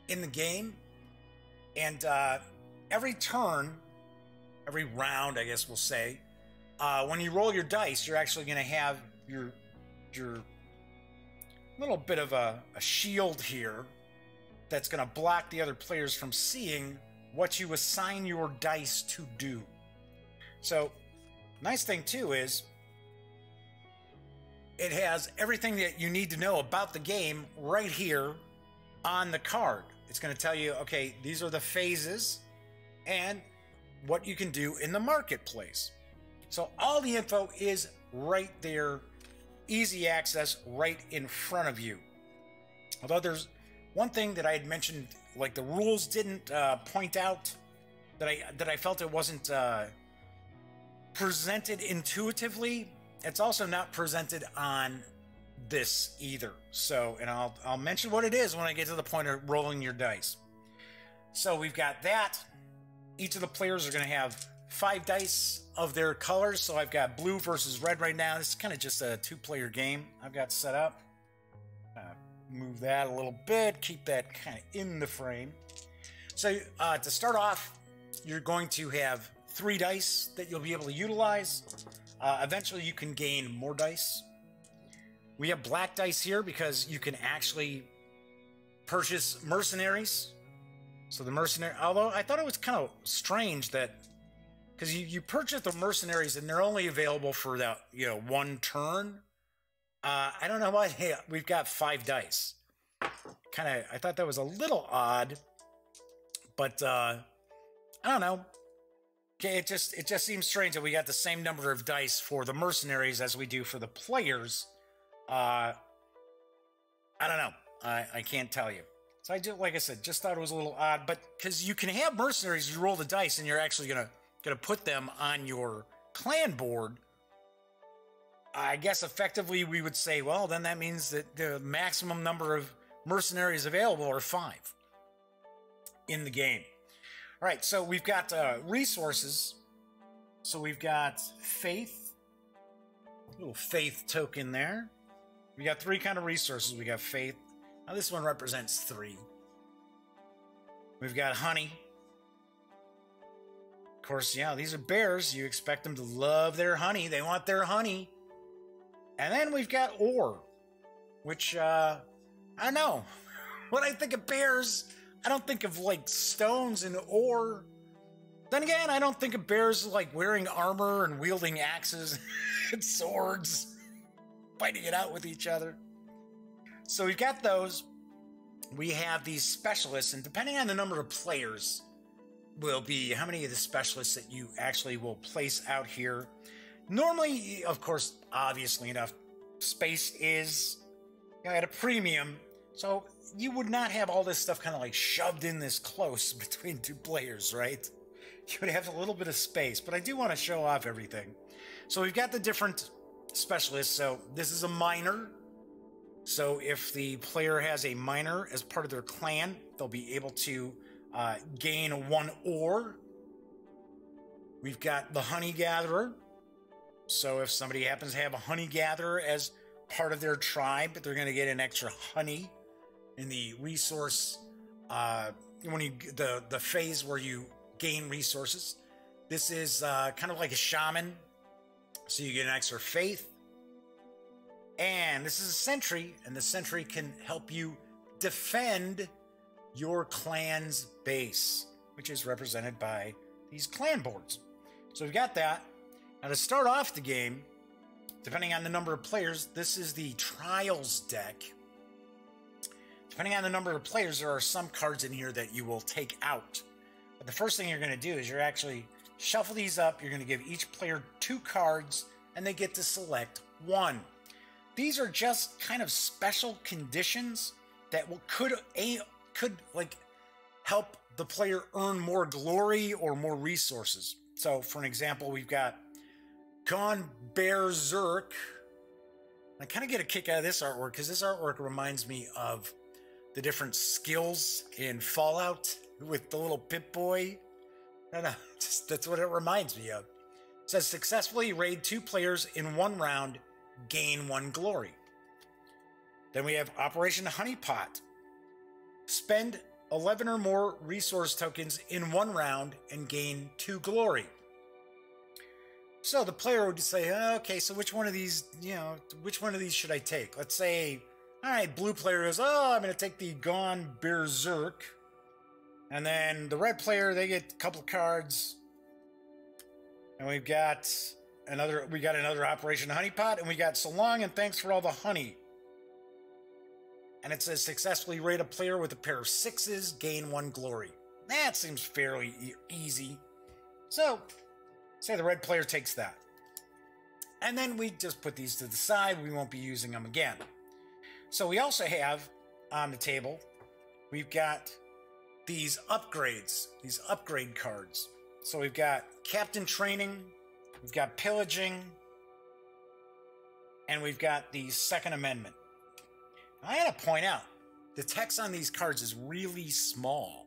in the game. And every turn, every round, I guess we'll say, when you roll your dice, you're actually going to have your little bit of a shield here that's going to block the other players from seeing what you assign your dice to do. So, nice thing too is it has everything that you need to know about the game right here on the card. It's going to tell you, okay, these are the phases and what you can do in the marketplace. So all the info is right there, easy access right in front of you. Although there's one thing that I had mentioned, like the rules didn't point out, that I felt it wasn't presented intuitively. It's also not presented on this either. So, and I'll mention what it is when I get to the point of rolling your dice. So we've got that. Each of the players are going to have 5 dice of their colors. So I've got blue versus red right now. This is kind of just a 2-player game I've got set up. Move that a little bit, keep that kind of in the frame. So to start off, you're going to have 3 dice that you'll be able to utilize. Eventually you can gain more dice. We have black dice here because you can actually purchase mercenaries. So the mercenary, although I thought it was kind of strange that, because you purchase the mercenaries and they're only available for that, you know, 1 turn. I don't know why we've got 5 dice. I thought that was a little odd, but I don't know. Okay, it just seems strange that we got the same number of dice for the mercenaries as we do for the players. I don't know. I can't tell you. So I just, like I said, just thought it was a little odd, but because you can have mercenaries, you roll the dice and you're actually gonna put them on your clan board. I guess effectively we would say, well, then that means that the maximum number of mercenaries available are 5 in the game. All right, so we've got resources. So we've got faith, a little faith token there. We got 3 kind of resources. We got faith. Now this one represents 3. We've got honey. Of course, yeah, these are bears. You expect them to love their honey. They want their honey. And then we've got ore, which, I don't know. When I think of bears, I don't think of, like, stones and ore. Then again, I don't think of bears, like, wearing armor and wielding axes and swords, fighting it out with each other. So we've got those. We have these specialists, and depending on the number of players, will be how many of the specialists that you actually will place out here. Normally, of course, obviously enough, space is at a premium, so you would not have all this stuff kind of like shoved in this close between 2 players, right? You would have a little bit of space, but I do want to show off everything. So we've got the different specialists. So this is a miner. So if the player has a miner as part of their clan, they'll be able to gain 1 ore. We've got the honey gatherer. So if somebody happens to have a honey gatherer as part of their tribe, they're going to get an extra honey in the resource, when you, the phase where you gain resources. This is kind of like a shaman, so you get an extra faith. And this is a sentry, and the sentry can help you defend your clan's base, which is represented by these clan boards. So we've got that. Now to start off the game, depending on the number of players, this is the Trials deck. Depending on the number of players, there are some cards in here that you will take out. But the first thing you're going to do is you're actually shuffle these up. You're going to give each player 2 cards, and they get to select 1. These are just kind of special conditions that could like help the player earn more glory or more resources. So, for an example, we've got Gone Berserk. I kind of get a kick out of this artwork because this artwork reminds me of the different skills in Fallout with the little Pip-Boy. I don't know, that's what it reminds me of. It says, successfully raid 2 players in 1 round, gain 1 glory. Then we have Operation Honeypot. Spend 11 or more resource tokens in 1 round and gain 2 glory. So the player would say, okay, so which one of these, which one of these should I take? Let's say, all right, blue player goes, I'm going to take the Gone Berserk. And then the red player, they get a couple of cards. And we got another Operation Honeypot, and we got so long and thanks for all the honey. And it says successfully raid a player with a pair of 6s, gain 1 glory. That seems fairly easy. So, say the red player takes that. And then we just put these to the side. We won't be using them again. So we also have on the table, we've got these upgrades, these upgrade cards. So we've got Captain Training, we've got Pillaging, and we've got the Second Amendment. I gotta point out, the text on these cards is really small,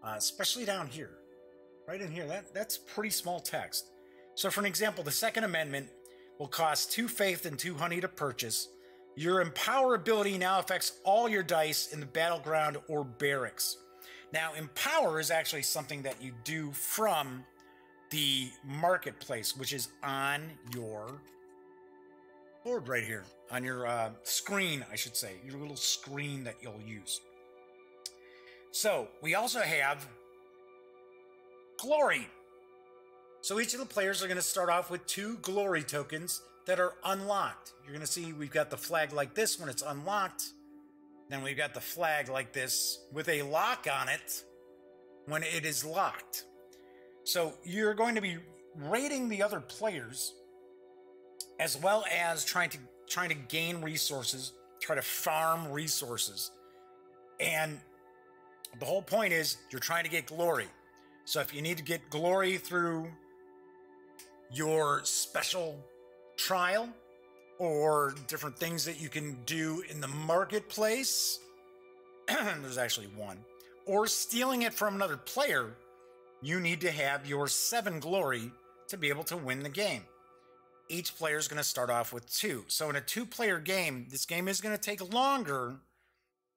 especially down here. Right in here, that's pretty small text. So for an example, the Second Amendment will cost 2 faith and 2 honey to purchase. Your Empower ability now affects all your dice in the battleground or barracks. Now, Empower is actually something that you do from the marketplace, which is on your board right here, on your screen, I should say, your little screen that you'll use. So we also have glory. So each of the players are going to start off with 2 glory tokens that are unlocked. You're going to see we've got the flag like this when it's unlocked. Then we've got the flag like this with a lock on it when it is locked. So you're going to be raiding the other players as well as trying to gain resources, try to farm resources. And the whole point is you're trying to get glory. So if you need to get glory through your special trial or different things that you can do in the marketplace, there's actually one, or stealing it from another player, you need to have your 7 glory to be able to win the game. Each player is going to start off with 2. So in a 2-player game, this game is going to take longer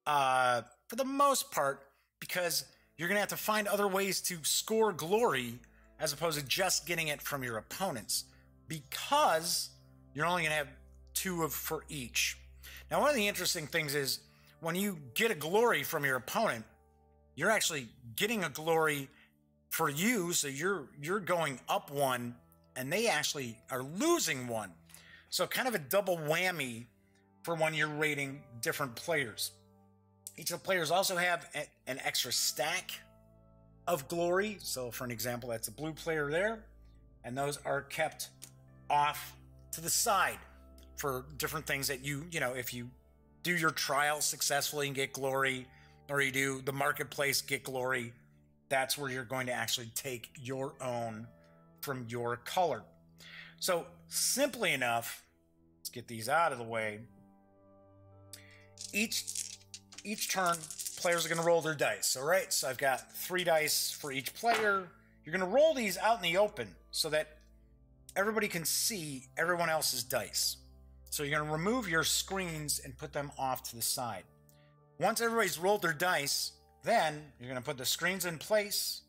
for the most part because you're going to have to find other ways to score glory as opposed to just getting it from your opponents because you're only going to have 2 for each. Now, one of the interesting things is when you get a glory from your opponent, you're actually getting a glory for you, so you're going up 1, and they actually are losing 1. So kind of a double whammy for when you're rating different players. Each of the players also have an extra stack of glory. So for an example, that's a blue player there, and those are kept off to the side for different things that if you do your trial successfully and get glory, or you do the marketplace, get glory, that's where you're going to actually take your own from your color. So simply enough, let's get these out of the way. Each turn, players are going to roll their dice. All right, so I've got 3 dice for each player. You're going to roll these out in the open so that everybody can see everyone else's dice. So you're going to remove your screens and put them off to the side. Once everybody's rolled their dice, then you're going to put the screens in place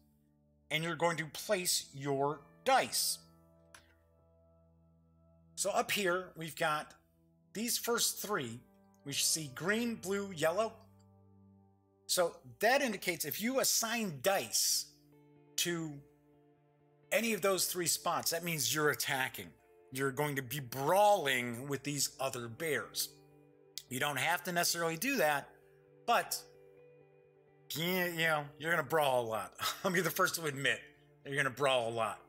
and you're going to place your dice. So up here, we've got these first 3. We should see green, blue, yellow. So that indicates if you assign dice to any of those 3 spots, that means you're attacking. you're going to be brawling with these other bears. You don't have to necessarily do that, but you're going to brawl a lot. I'll be the first to admit you're going to brawl a lot.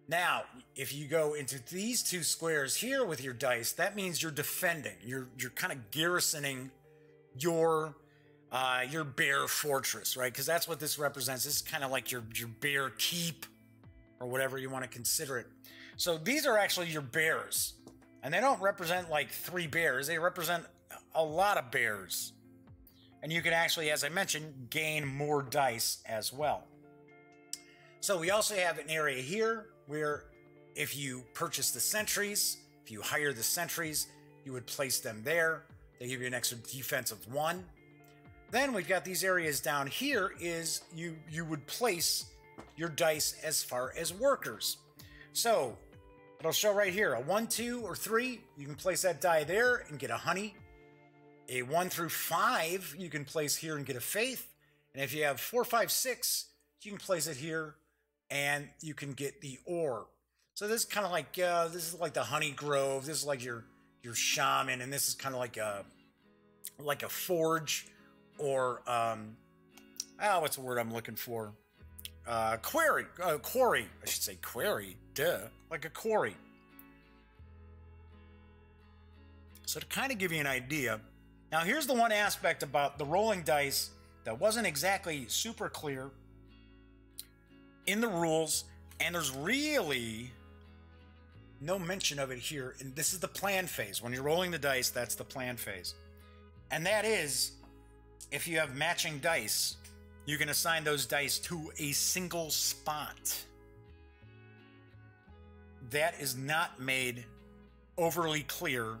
Now, if you go into these two squares here with your dice, that means you're defending. You're kind of garrisoning your bear fortress, right? Because that's what this represents. This is kind of like your bear keep, or whatever you want to consider it. So these are actually your bears, and they don't represent like 3 bears. They represent a lot of bears, and you can actually, as I mentioned, gain more dice as well. So we also have an area here where if you purchase the sentries, if you hire the sentries, you would place them there. They give you an extra defense of 1. Then we've got these areas down here is you would place your dice as far as workers. So it'll show right here, a 1, 2, or 3, you can place that die there and get a honey. A 1 through 5, you can place here and get a faith. And if you have 4, 5, 6, you can place it here and you can get the ore. So this is kind of like, this is like the honey grove. This is like your shaman, and this is kind of like a forge, or what's the word I'm looking for? Quarry, I should say quarry, duh, like a quarry. So to kind of give you an idea, now here's the one aspect about the rolling dice that wasn't exactly super clear in the rules, and there's really no mention of it here. And this is the plan phase. When you're rolling the dice, that's the plan phase. And that is, if you have matching dice, you can assign those dice to a single spot. That is not made overly clear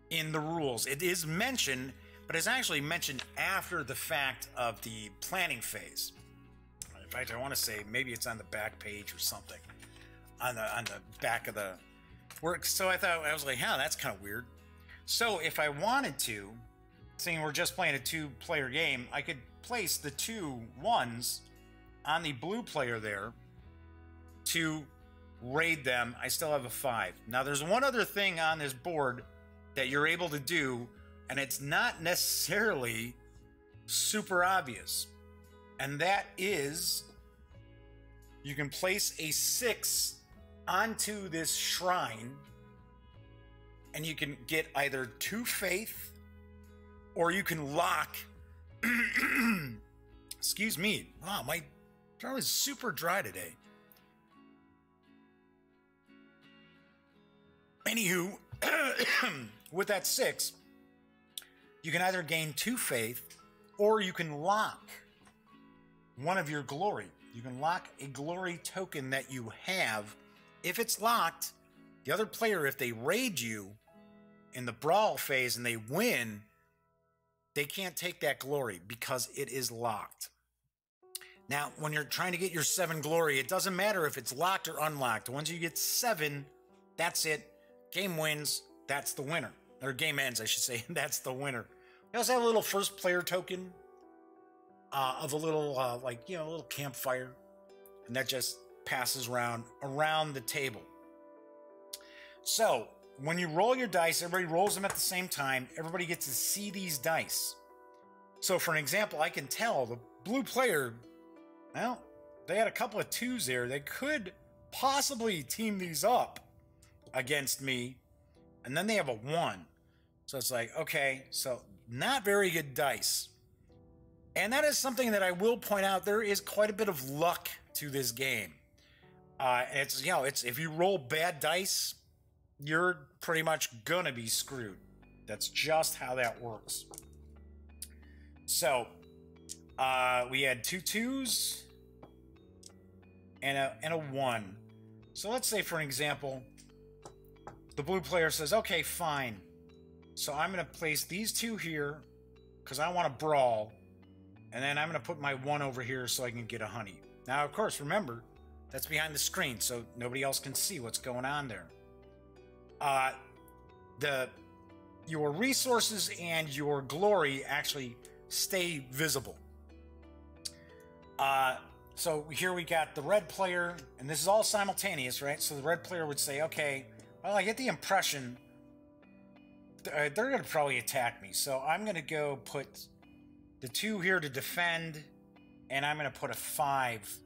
in the rules. It is mentioned, but it's actually mentioned after the fact of the planning phase. In fact, I want to say maybe it's on the back page or something, on the back of the work. So I was like, that's kind of weird. So if I wanted to, seeing we're just playing a 2-player game, I could place the 2 1s on the blue player there to raid them. I still have a 5. Now there's one other thing on this board that you're able to do, and it's not necessarily super obvious. And that is, you can place a 6 onto this shrine, and you can get either 2 faith, or you can lock excuse me, wow, my throat is super dry today. Anywho, with that 6, you can either gain 2 faith, or you can lock one of your glory. You can lock a glory token that you have. If it's locked, the other player, if they raid you in the brawl phase and they win, they can't take that glory because it is locked. Now, when you're trying to get your 7 glory, it doesn't matter if it's locked or unlocked. Once you get 7, that's it. Game wins. That's the winner. Or game ends, I should say. That's the winner. We also have a little first player token of a little, a little campfire. And that just passes around the table. So, when you roll your dice, everybody rolls them at the same time. Everybody gets to see these dice. So, for an example, I can tell the blue player, well, they had a couple of 2s there. They could possibly team these up against me. And then they have a 1. So it's like, okay, so not very good dice. And that is something that I will point out. There is quite a bit of luck to this game. It's if you roll bad dice, you're pretty much gonna be screwed. That's just how that works. So we had 2 2s and a 1. So let's say, for an example, the blue player says, okay, fine. So I'm going to place these 2 here because I want to brawl. And then I'm going to put my 1 over here so I can get a honey. Now, of course, remember, that's behind the screen, so nobody else can see what's going on there. Your resources and your glory actually stay visible. So here we got the red player, and this is all simultaneous, right? So the red player would say, okay, Well, I get the impression they're going to probably attack me. So I'm going to go put the 2 here to defend, and I'm going to put a 5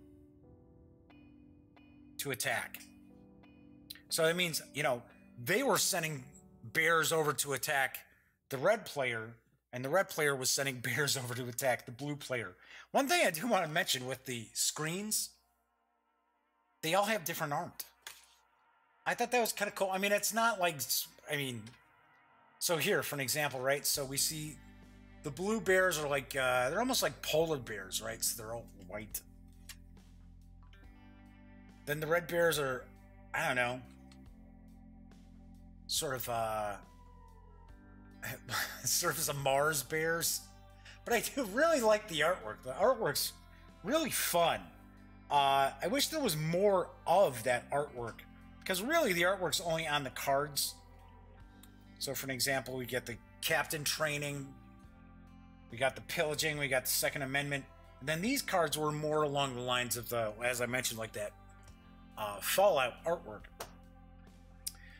to attack. So that means, you know, they were sending bears over to attack the red player, and the red player was sending bears over to attack the blue player. One thing I do want to mention with the screens, they all have different art. I thought that was kind of cool. I mean, it's not like, I mean, so here, for an example, right? So we see the blue bears are like, they're almost like polar bears, right? So they're all white. Then the red bears are, I don't know, sort of surface of Mars bears. But I do really like the artwork. The artwork's really fun. I wish there was more of that artwork, because really the artwork's only on the cards. So for an example, we get the captain training, we got the pillaging, we got the Second Amendment, and then these cards were more along the lines of the, as I mentioned, like that Fallout artwork.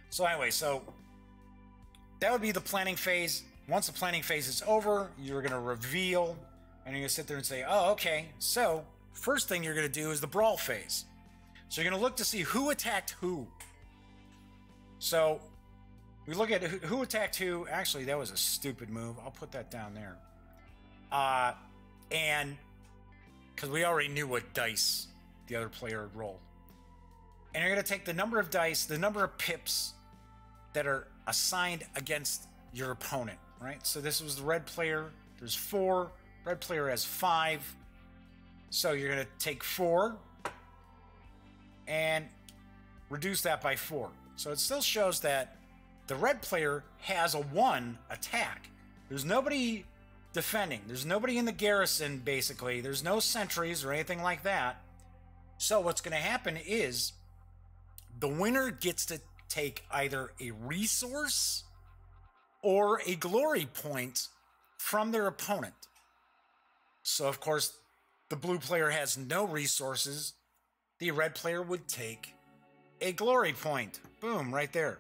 So anyway, so that would be the planning phase. Once the planning phase is over, you're going to reveal, and you're going to sit there and say, oh, okay, so first thing you're going to do is the brawl phase. So you're going to look to see who attacked who. So we look at who attacked who. Actually, that was a stupid move. I'll put that down there. And because we already knew what dice the other player had rolled. And you're going to take the number of dice, the number of pips that are assigned against your opponent, right? So this was the red player. There's 4. Red player has 5. So you're going to take 4 and reduce that by 4. So it still shows that the red player has a 1 attack. There's nobody defending. There's nobody in the garrison, basically. There's no sentries or anything like that. So what's going to happen is the winner gets to take either a resource or a glory point from their opponent. So, of course, the blue player has no resources. The red player would take a glory point. Boom, right there.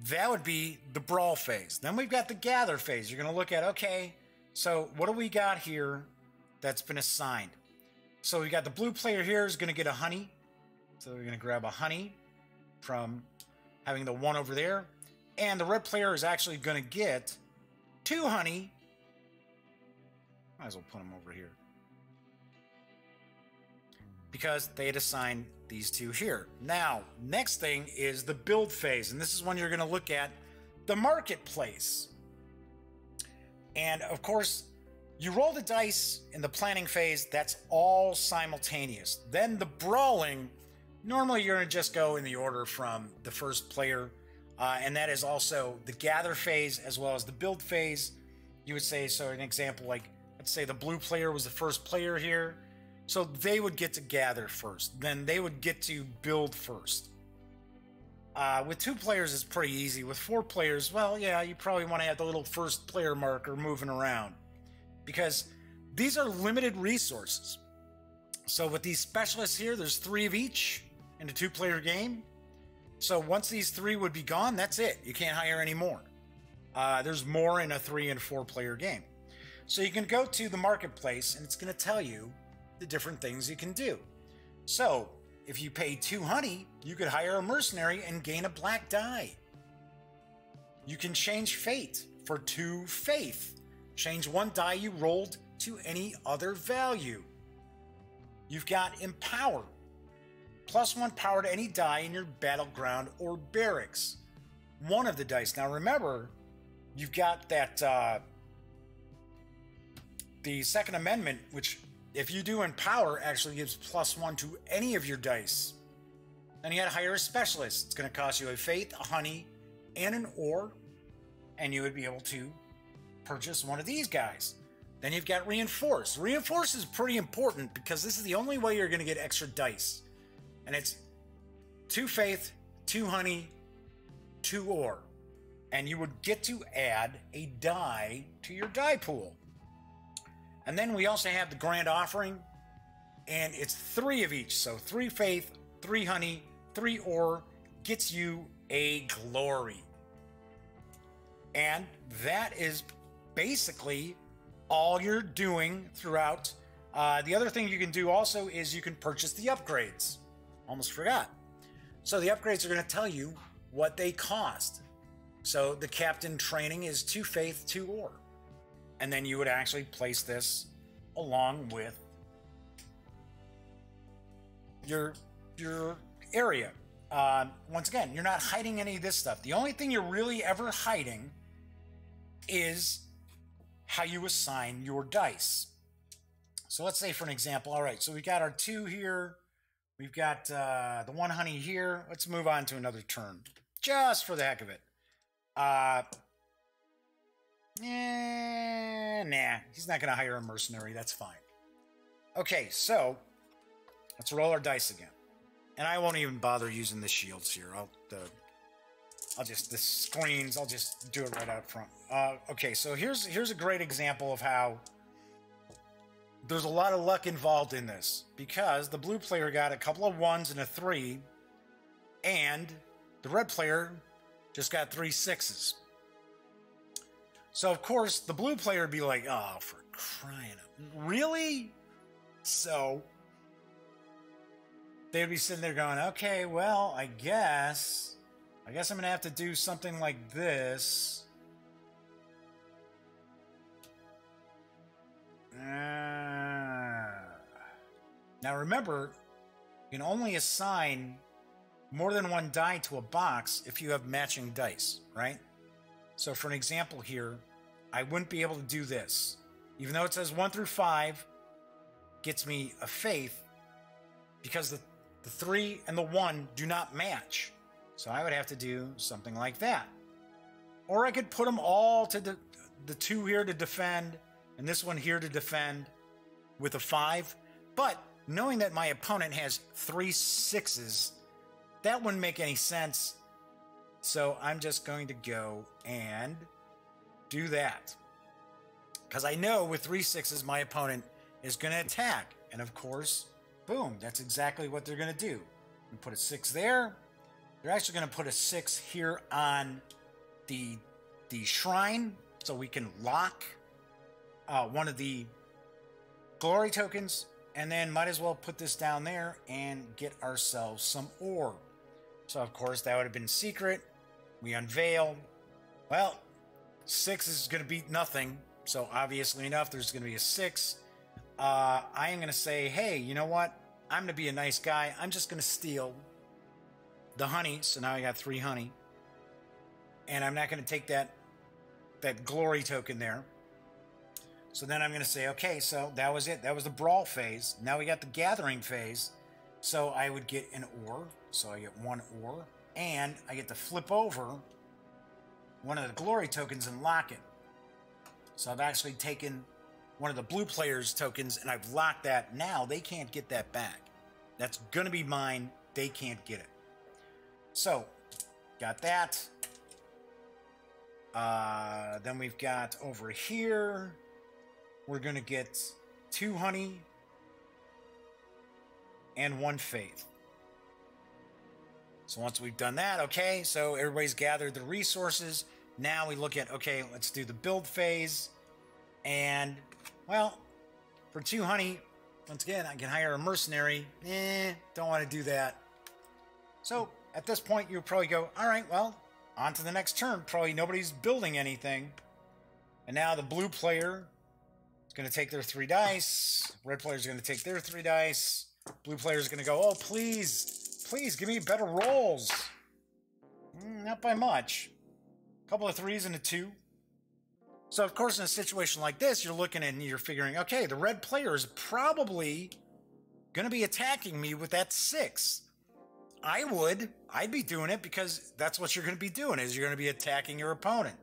That would be the brawl phase. Then we've got the gather phase. You're going to look at, okay, so what do we got here that's been assigned? So we got the blue player here is going to get a honey. So we're going to grab a honey from having the 1 over there. And the red player is actually going to get 2 honey. Might as well put them over here, because they had assigned these 2 here. Now, next thing is the build phase. And this is when you're going to look at the marketplace. And of course, you roll the dice in the planning phase. That's all simultaneous. Then the brawling, normally you're going to just go in the order from the first player. And that is also the gather phase as well as the build phase. You would say, so an example, like, let's say the blue player was the first player here. So they would get to gather first. Then they would get to build first. With 2 players, it's pretty easy. With 4 players, well, yeah, you probably want to have the little first player marker moving around, because these are limited resources. So with these specialists here, there's 3 of each in a 2-player game. So once these 3 would be gone, that's it. You can't hire any more. There's more in a 3 and 4-player game. So you can go to the marketplace, and it's going to tell you the different things you can do. So if you pay 2 honey, you could hire a mercenary and gain a black die. You can change fate for 2 faith. Change 1 die you rolled to any other value. You've got empower. +1 power to any die in your battleground or barracks. 1 of the dice. Now remember, you've got that the Second Amendment, which if you do empower, actually gives +1 to any of your dice. Then you got to hire a specialist. It's going to cost you a faith, a honey, and an ore, and you would be able to purchase 1 of these guys. Then you've got reinforce. Reinforce is pretty important, because this is the only way you're going to get extra dice. And it's 2 faith, 2 honey, 2 ore. And you would get to add a die to your die pool. And then we also have the grand offering, and it's 3 of each. So 3 faith, 3 honey, 3 ore, gets you a glory. And that is basically all you're doing throughout. The other thing you can do also is you can purchase the upgrades. Almost forgot. So the upgrades are going to tell you what they cost. So the captain training is 2 faith, 2 ore. And then you would actually place this along with your area. Once again, you're not hiding any of this stuff. The only thing you're really ever hiding is how you assign your dice. So let's say, for an example, all right, so we got our 2 here. We've got the 1 honey here. Let's move on to another turn, just for the heck of it. Nah, he's not going to hire a mercenary. That's fine. Okay, so let's roll our dice again. And I won't even bother using the shields here. I'll just, the screens, I'll just do it right out front. Okay, so here's a great example of how there's a lot of luck involved in this, because the blue player got a couple of 1s and a 3, and the red player just got 3 6s. So, of course, the blue player would be like, oh, for crying out. Really? So they'd be sitting there going, okay, well, I guess I'm going to have to do something like this. Now, remember, you can only assign more than 1 die to a box if you have matching dice, right? So, for an example here, I wouldn't be able to do this. Even though it says 1 through 5 gets me a faith, because the 3 and the 1 do not match. So I would have to do something like that. Or I could put them all to the 2 here to defend, and this one here to defend with a 5. But knowing that my opponent has 3 6s, that wouldn't make any sense. So I'm just going to go and do that. Because I know with 3 6s, my opponent is going to attack. And of course, boom, that's exactly what they're going to do. We put a 6 there. They're actually going to put a 6 here on the shrine, so we can lock one of the glory tokens, and then might as well put this down there and get ourselves some ore. So of course that would have been secret. We unveil. Well, 6 is going to beat nothing, so obviously enough, there's going to be a 6. I am going to say, hey, you know what? I'm going to be a nice guy. I'm just going to steal the honey. So now I got 3 honey. And I'm not going to take that glory token there. So then I'm going to say, okay, so that was it. That was the brawl phase. Now we got the gathering phase. So I would get an ore. So I get 1 ore. And I get to flip over one of the glory tokens and lock it. So I've actually taken one of the blue players' tokens and I've locked that. Now they can't get that back. That's going to be mine. They can't get it. So, got that. Then we've got over here, we're going to get 2 honey and 1 faith. So once we've done that, okay, so everybody's gathered the resources. Now we look at, okay, let's do the build phase. And, well, for 2 honey, once again, I can hire a mercenary. Don't want to do that. So at this point, you'll probably go, all right, well, on to the next turn. Probably nobody's building anything. And now the blue player is going to take their 3 dice. Red player is going to take their 3 dice. Blue player is going to go, oh, please, please give me better rolls. Not by much. A couple of 3s and a 2. So, of course, in a situation like this, you're looking and you're figuring, okay, the red player is probably going to be attacking me with that 6. I'd be doing it because that's what you're going to be doing, is you're going to be attacking your opponent.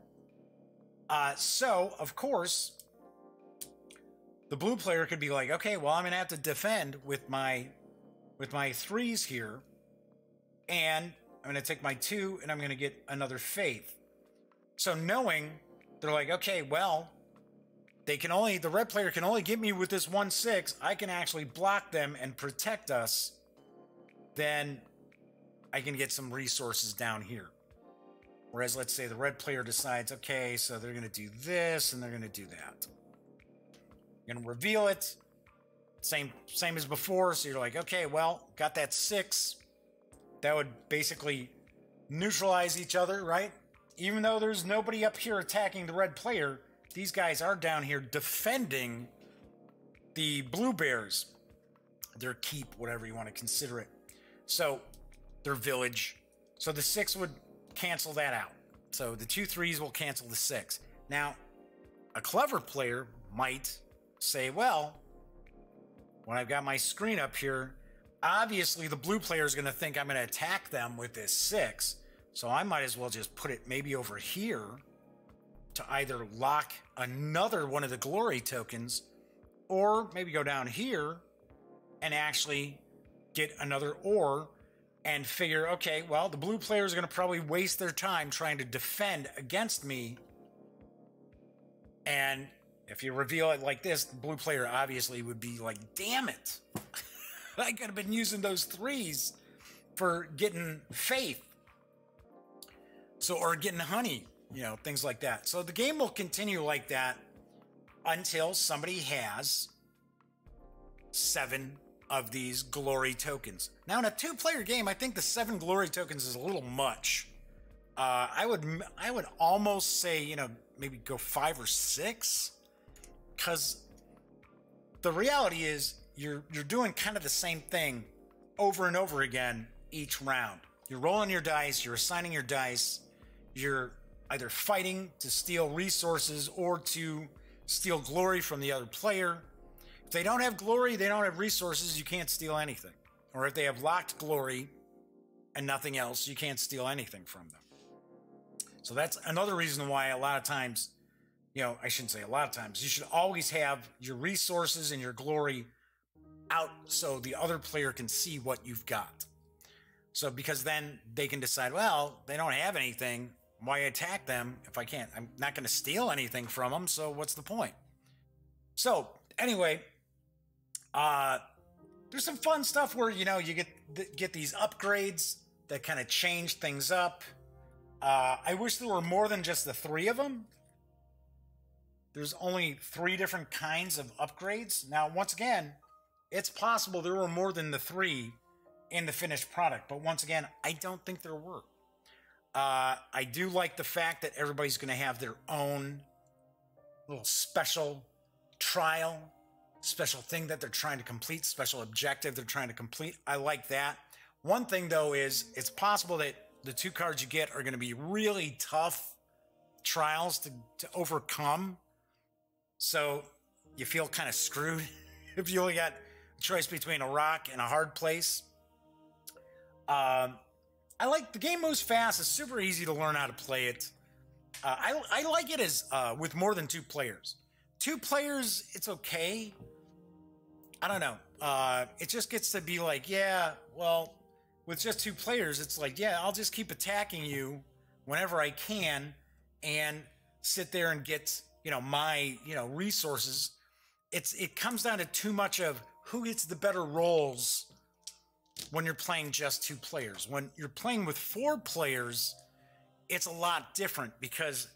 So, of course, the blue player could be like, okay, well, I'm going to have to defend with my 3s here, and I'm going to take my 2, and I'm going to get another faith. So knowing, they're like, okay, well, the red player can only get me with this 1/6. I can actually block them and protect us. Then I can get some resources down here. Whereas, let's say the red player decides, okay, so they're going to do this and they're going to do that. You're going to reveal it. Same as before. So you're like, okay, well, got that 6. That would basically neutralize each other, right? Even though there's nobody up here attacking the red player, these guys are down here defending the blue bears. Their keep, whatever you want to consider it. So, their village. So the 6 would cancel that out. So the 2 3s will cancel the 6. Now, a clever player might say, well, when I've got my screen up here, obviously the blue player is going to think I'm going to attack them with this 6. So I might as well just put it maybe over here to either lock another one of the glory tokens, or maybe go down here and actually get another ore and figure, okay, well, the blue player is going to probably waste their time trying to defend against me. And if you reveal it like this, the blue player obviously would be like, damn it. I could have been using those 3s for getting faith. So, or getting honey, you know, things like that. So the game will continue like that until somebody has 7 of these glory tokens. Now, in a 2-player game, I think the 7 glory tokens is a little much. I would almost say, you know, maybe go 5 or 6, because the reality is you're doing kind of the same thing over and over again each round. You're rolling your dice, you're assigning your dice, you're either fighting to steal resources or to steal glory from the other player. If they don't have glory, they don't have resources, you can't steal anything. Or if they have locked glory and nothing else, you can't steal anything from them. So that's another reason why a lot of times, you know, I shouldn't say a lot of times, you should always have your resources and your glory out so the other player can see what you've got. So because then they can decide, well, they don't have anything, why attack them if I can't? I'm not going to steal anything from them, so what's the point? So anyway, there's some fun stuff where, you know, you get these upgrades that kind of change things up. I wish there were more than just the 3 of them. There's only 3 different kinds of upgrades. Now, once again, it's possible there were more than the 3 in the finished product, but once again, I don't think there were. I do like the fact that everybody's going to have their own little special trial, special thing that they're trying to complete, special objective they're trying to complete. I like that. One thing, though, is it's possible that the 2 cards you get are going to be really tough trials to overcome. So you feel kind of screwed if you only got a choice between a rock and a hard place. I like the game moves fast. It's super easy to learn how to play it. I like it as with more than 2 players. 2 players, it's okay. I don't know. It just gets to be like, yeah, well, with just 2 players, it's like, yeah, I'll just keep attacking you whenever I can and sit there and get, you know, my, you know, resources. It comes down to too much of who gets the better rolls when you're playing just 2 players. When you're playing with 4 players, it's a lot different because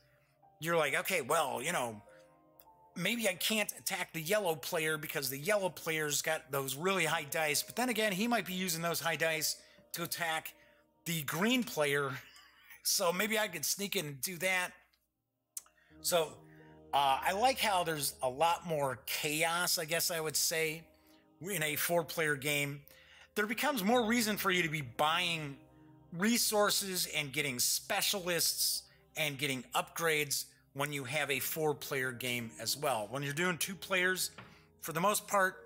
you're like, okay, well, you know, maybe I can't attack the yellow player because the yellow player's got those really high dice. But then again, he might be using those high dice to attack the green player. So maybe I could sneak in and do that. So I like how there's a lot more chaos, I guess I would say, in a 4-player game. There becomes more reason for you to be buying resources and getting specialists and getting upgrades when you have a 4-player game as well. When you're doing 2 players, for the most part,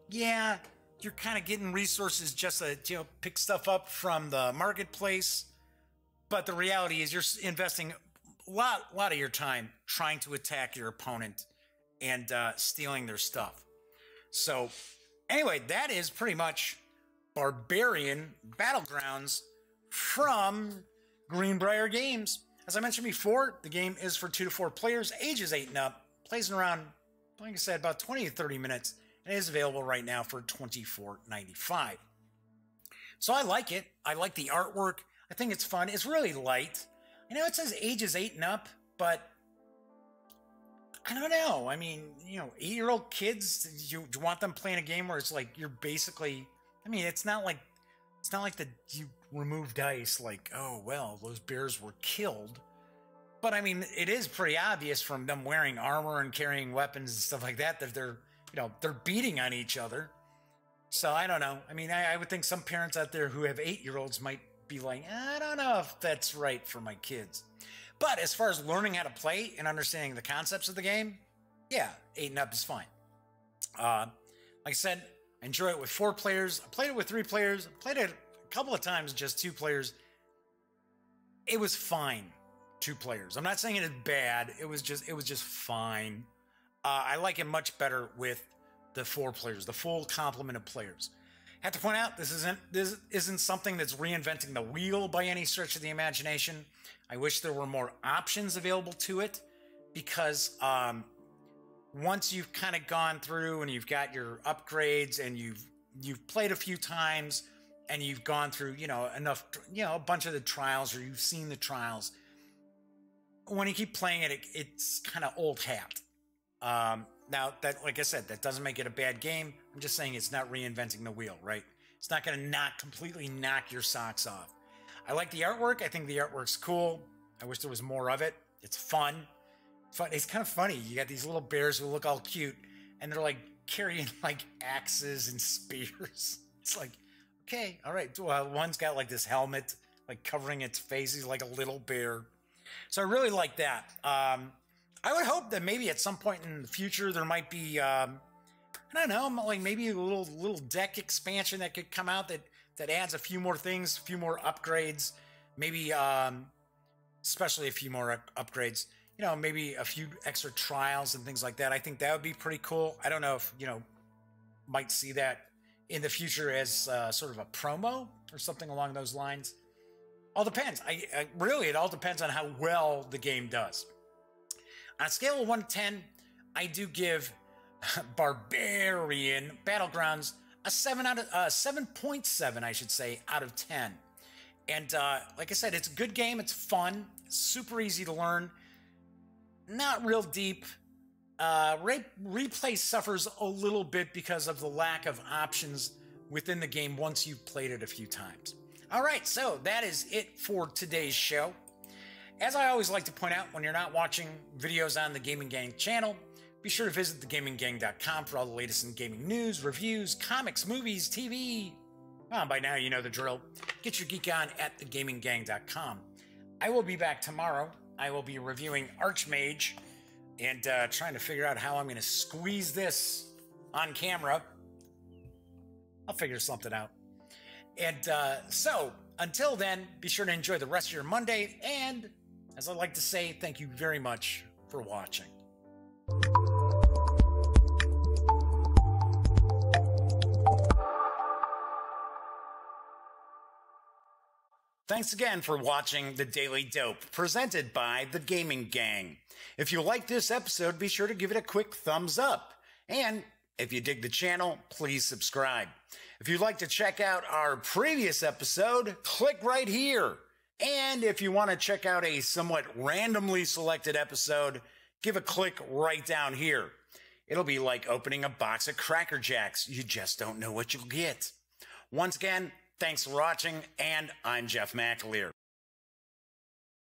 yeah, you're kind of getting resources just to, you know, pick stuff up from the marketplace. But the reality is you're investing a lot of your time trying to attack your opponent and stealing their stuff. So anyway, that is pretty much BarBEARian Battlegrounds from Greenbrier Games. As I mentioned before, the game is for 2 to 4 players, ages 8 and up, plays in around, like I said, about 20 to 30 minutes, and is available right now for $24.95. So I like it. I like the artwork. I think it's fun. It's really light. I know it says ages 8 and up, but I don't know. I mean, 8-year-old kids, you want them playing a game where it's like you're basically, I mean, it's not like you remove dice like, oh, well, those bears were killed. But I mean, it is pretty obvious from them wearing armor and carrying weapons and stuff like that that they're beating on each other. So I don't know. I mean, I would think some parents out there who have 8-year-olds might be like, I don't know if that's right for my kids. But as far as learning how to play and understanding the concepts of the game, yeah, 8 and up is fine. Like I said, I enjoy it with 4 players. I played it with 3 players. I played it a couple of times, just 2 players. It was fine. 2 players. I'm not saying it is bad. It was just fine. I like it much better with the 4 players, the full complement of players. I have to point out this isn't something that's reinventing the wheel by any stretch of the imagination. I wish there were more options available to it, because once you've kind of gone through and you've got your upgrades and you've played a few times and you've gone through enough a bunch of the trials, or you've seen the trials, when you keep playing it, it's kind of old hat. Now, that, like I said, that doesn't make it a bad game. I'm just saying it's not reinventing the wheel, right? It's not going to completely knock your socks off. I like the artwork. I think the artwork's cool. I wish there was more of it. It's fun. It's kind of funny. You got these little bears who look all cute, and they're like carrying like axes and spears. It's like, okay, all right. One's got like this helmet, like covering its face. He's like a little bear. So I really like that. I would hope that maybe at some point in the future there might be, I don't know, like maybe a little deck expansion that could come out that adds a few more things, a few more upgrades, maybe especially a few more upgrades. Maybe a few extra trials and things like that. I think that would be pretty cool. I don't know if might see that in the future as sort of a promo or something along those lines. All depends. Really, it all depends on how well the game does. On a scale of 1 to 10, I do give BarBEARian Battlegrounds a 7.7, I should say, out of 10. And like I said, it's a good game. It's fun. It's super easy to learn. Not real deep. Replay suffers a little bit because of the lack of options within the game once you've played it a few times. All right, so that is it for today's show. As I always like to point out, when you're not watching videos on the Gaming Gang channel, be sure to visit thegaminggang.com for all the latest in gaming news, reviews, comics, movies, TV. Well, by now you know the drill. Get your geek on at thegaminggang.com. I will be back tomorrow. I will be reviewing Archmage and trying to figure out how I'm going to squeeze this on camera. I'll figure something out. And so, until then, be sure to enjoy the rest of your Monday, and as I like to say, thank you very much for watching. Thanks again for watching The Daily Dope, presented by The Gaming Gang. If you like this episode, be sure to give it a quick thumbs up. And if you dig the channel, please subscribe. If you'd like to check out our previous episode, click right here. And if you want to check out a somewhat randomly selected episode, give a click right down here. It'll be like opening a box of Cracker Jacks. You just don't know what you'll get. Once again, thanks for watching, and I'm Jeff McAleer.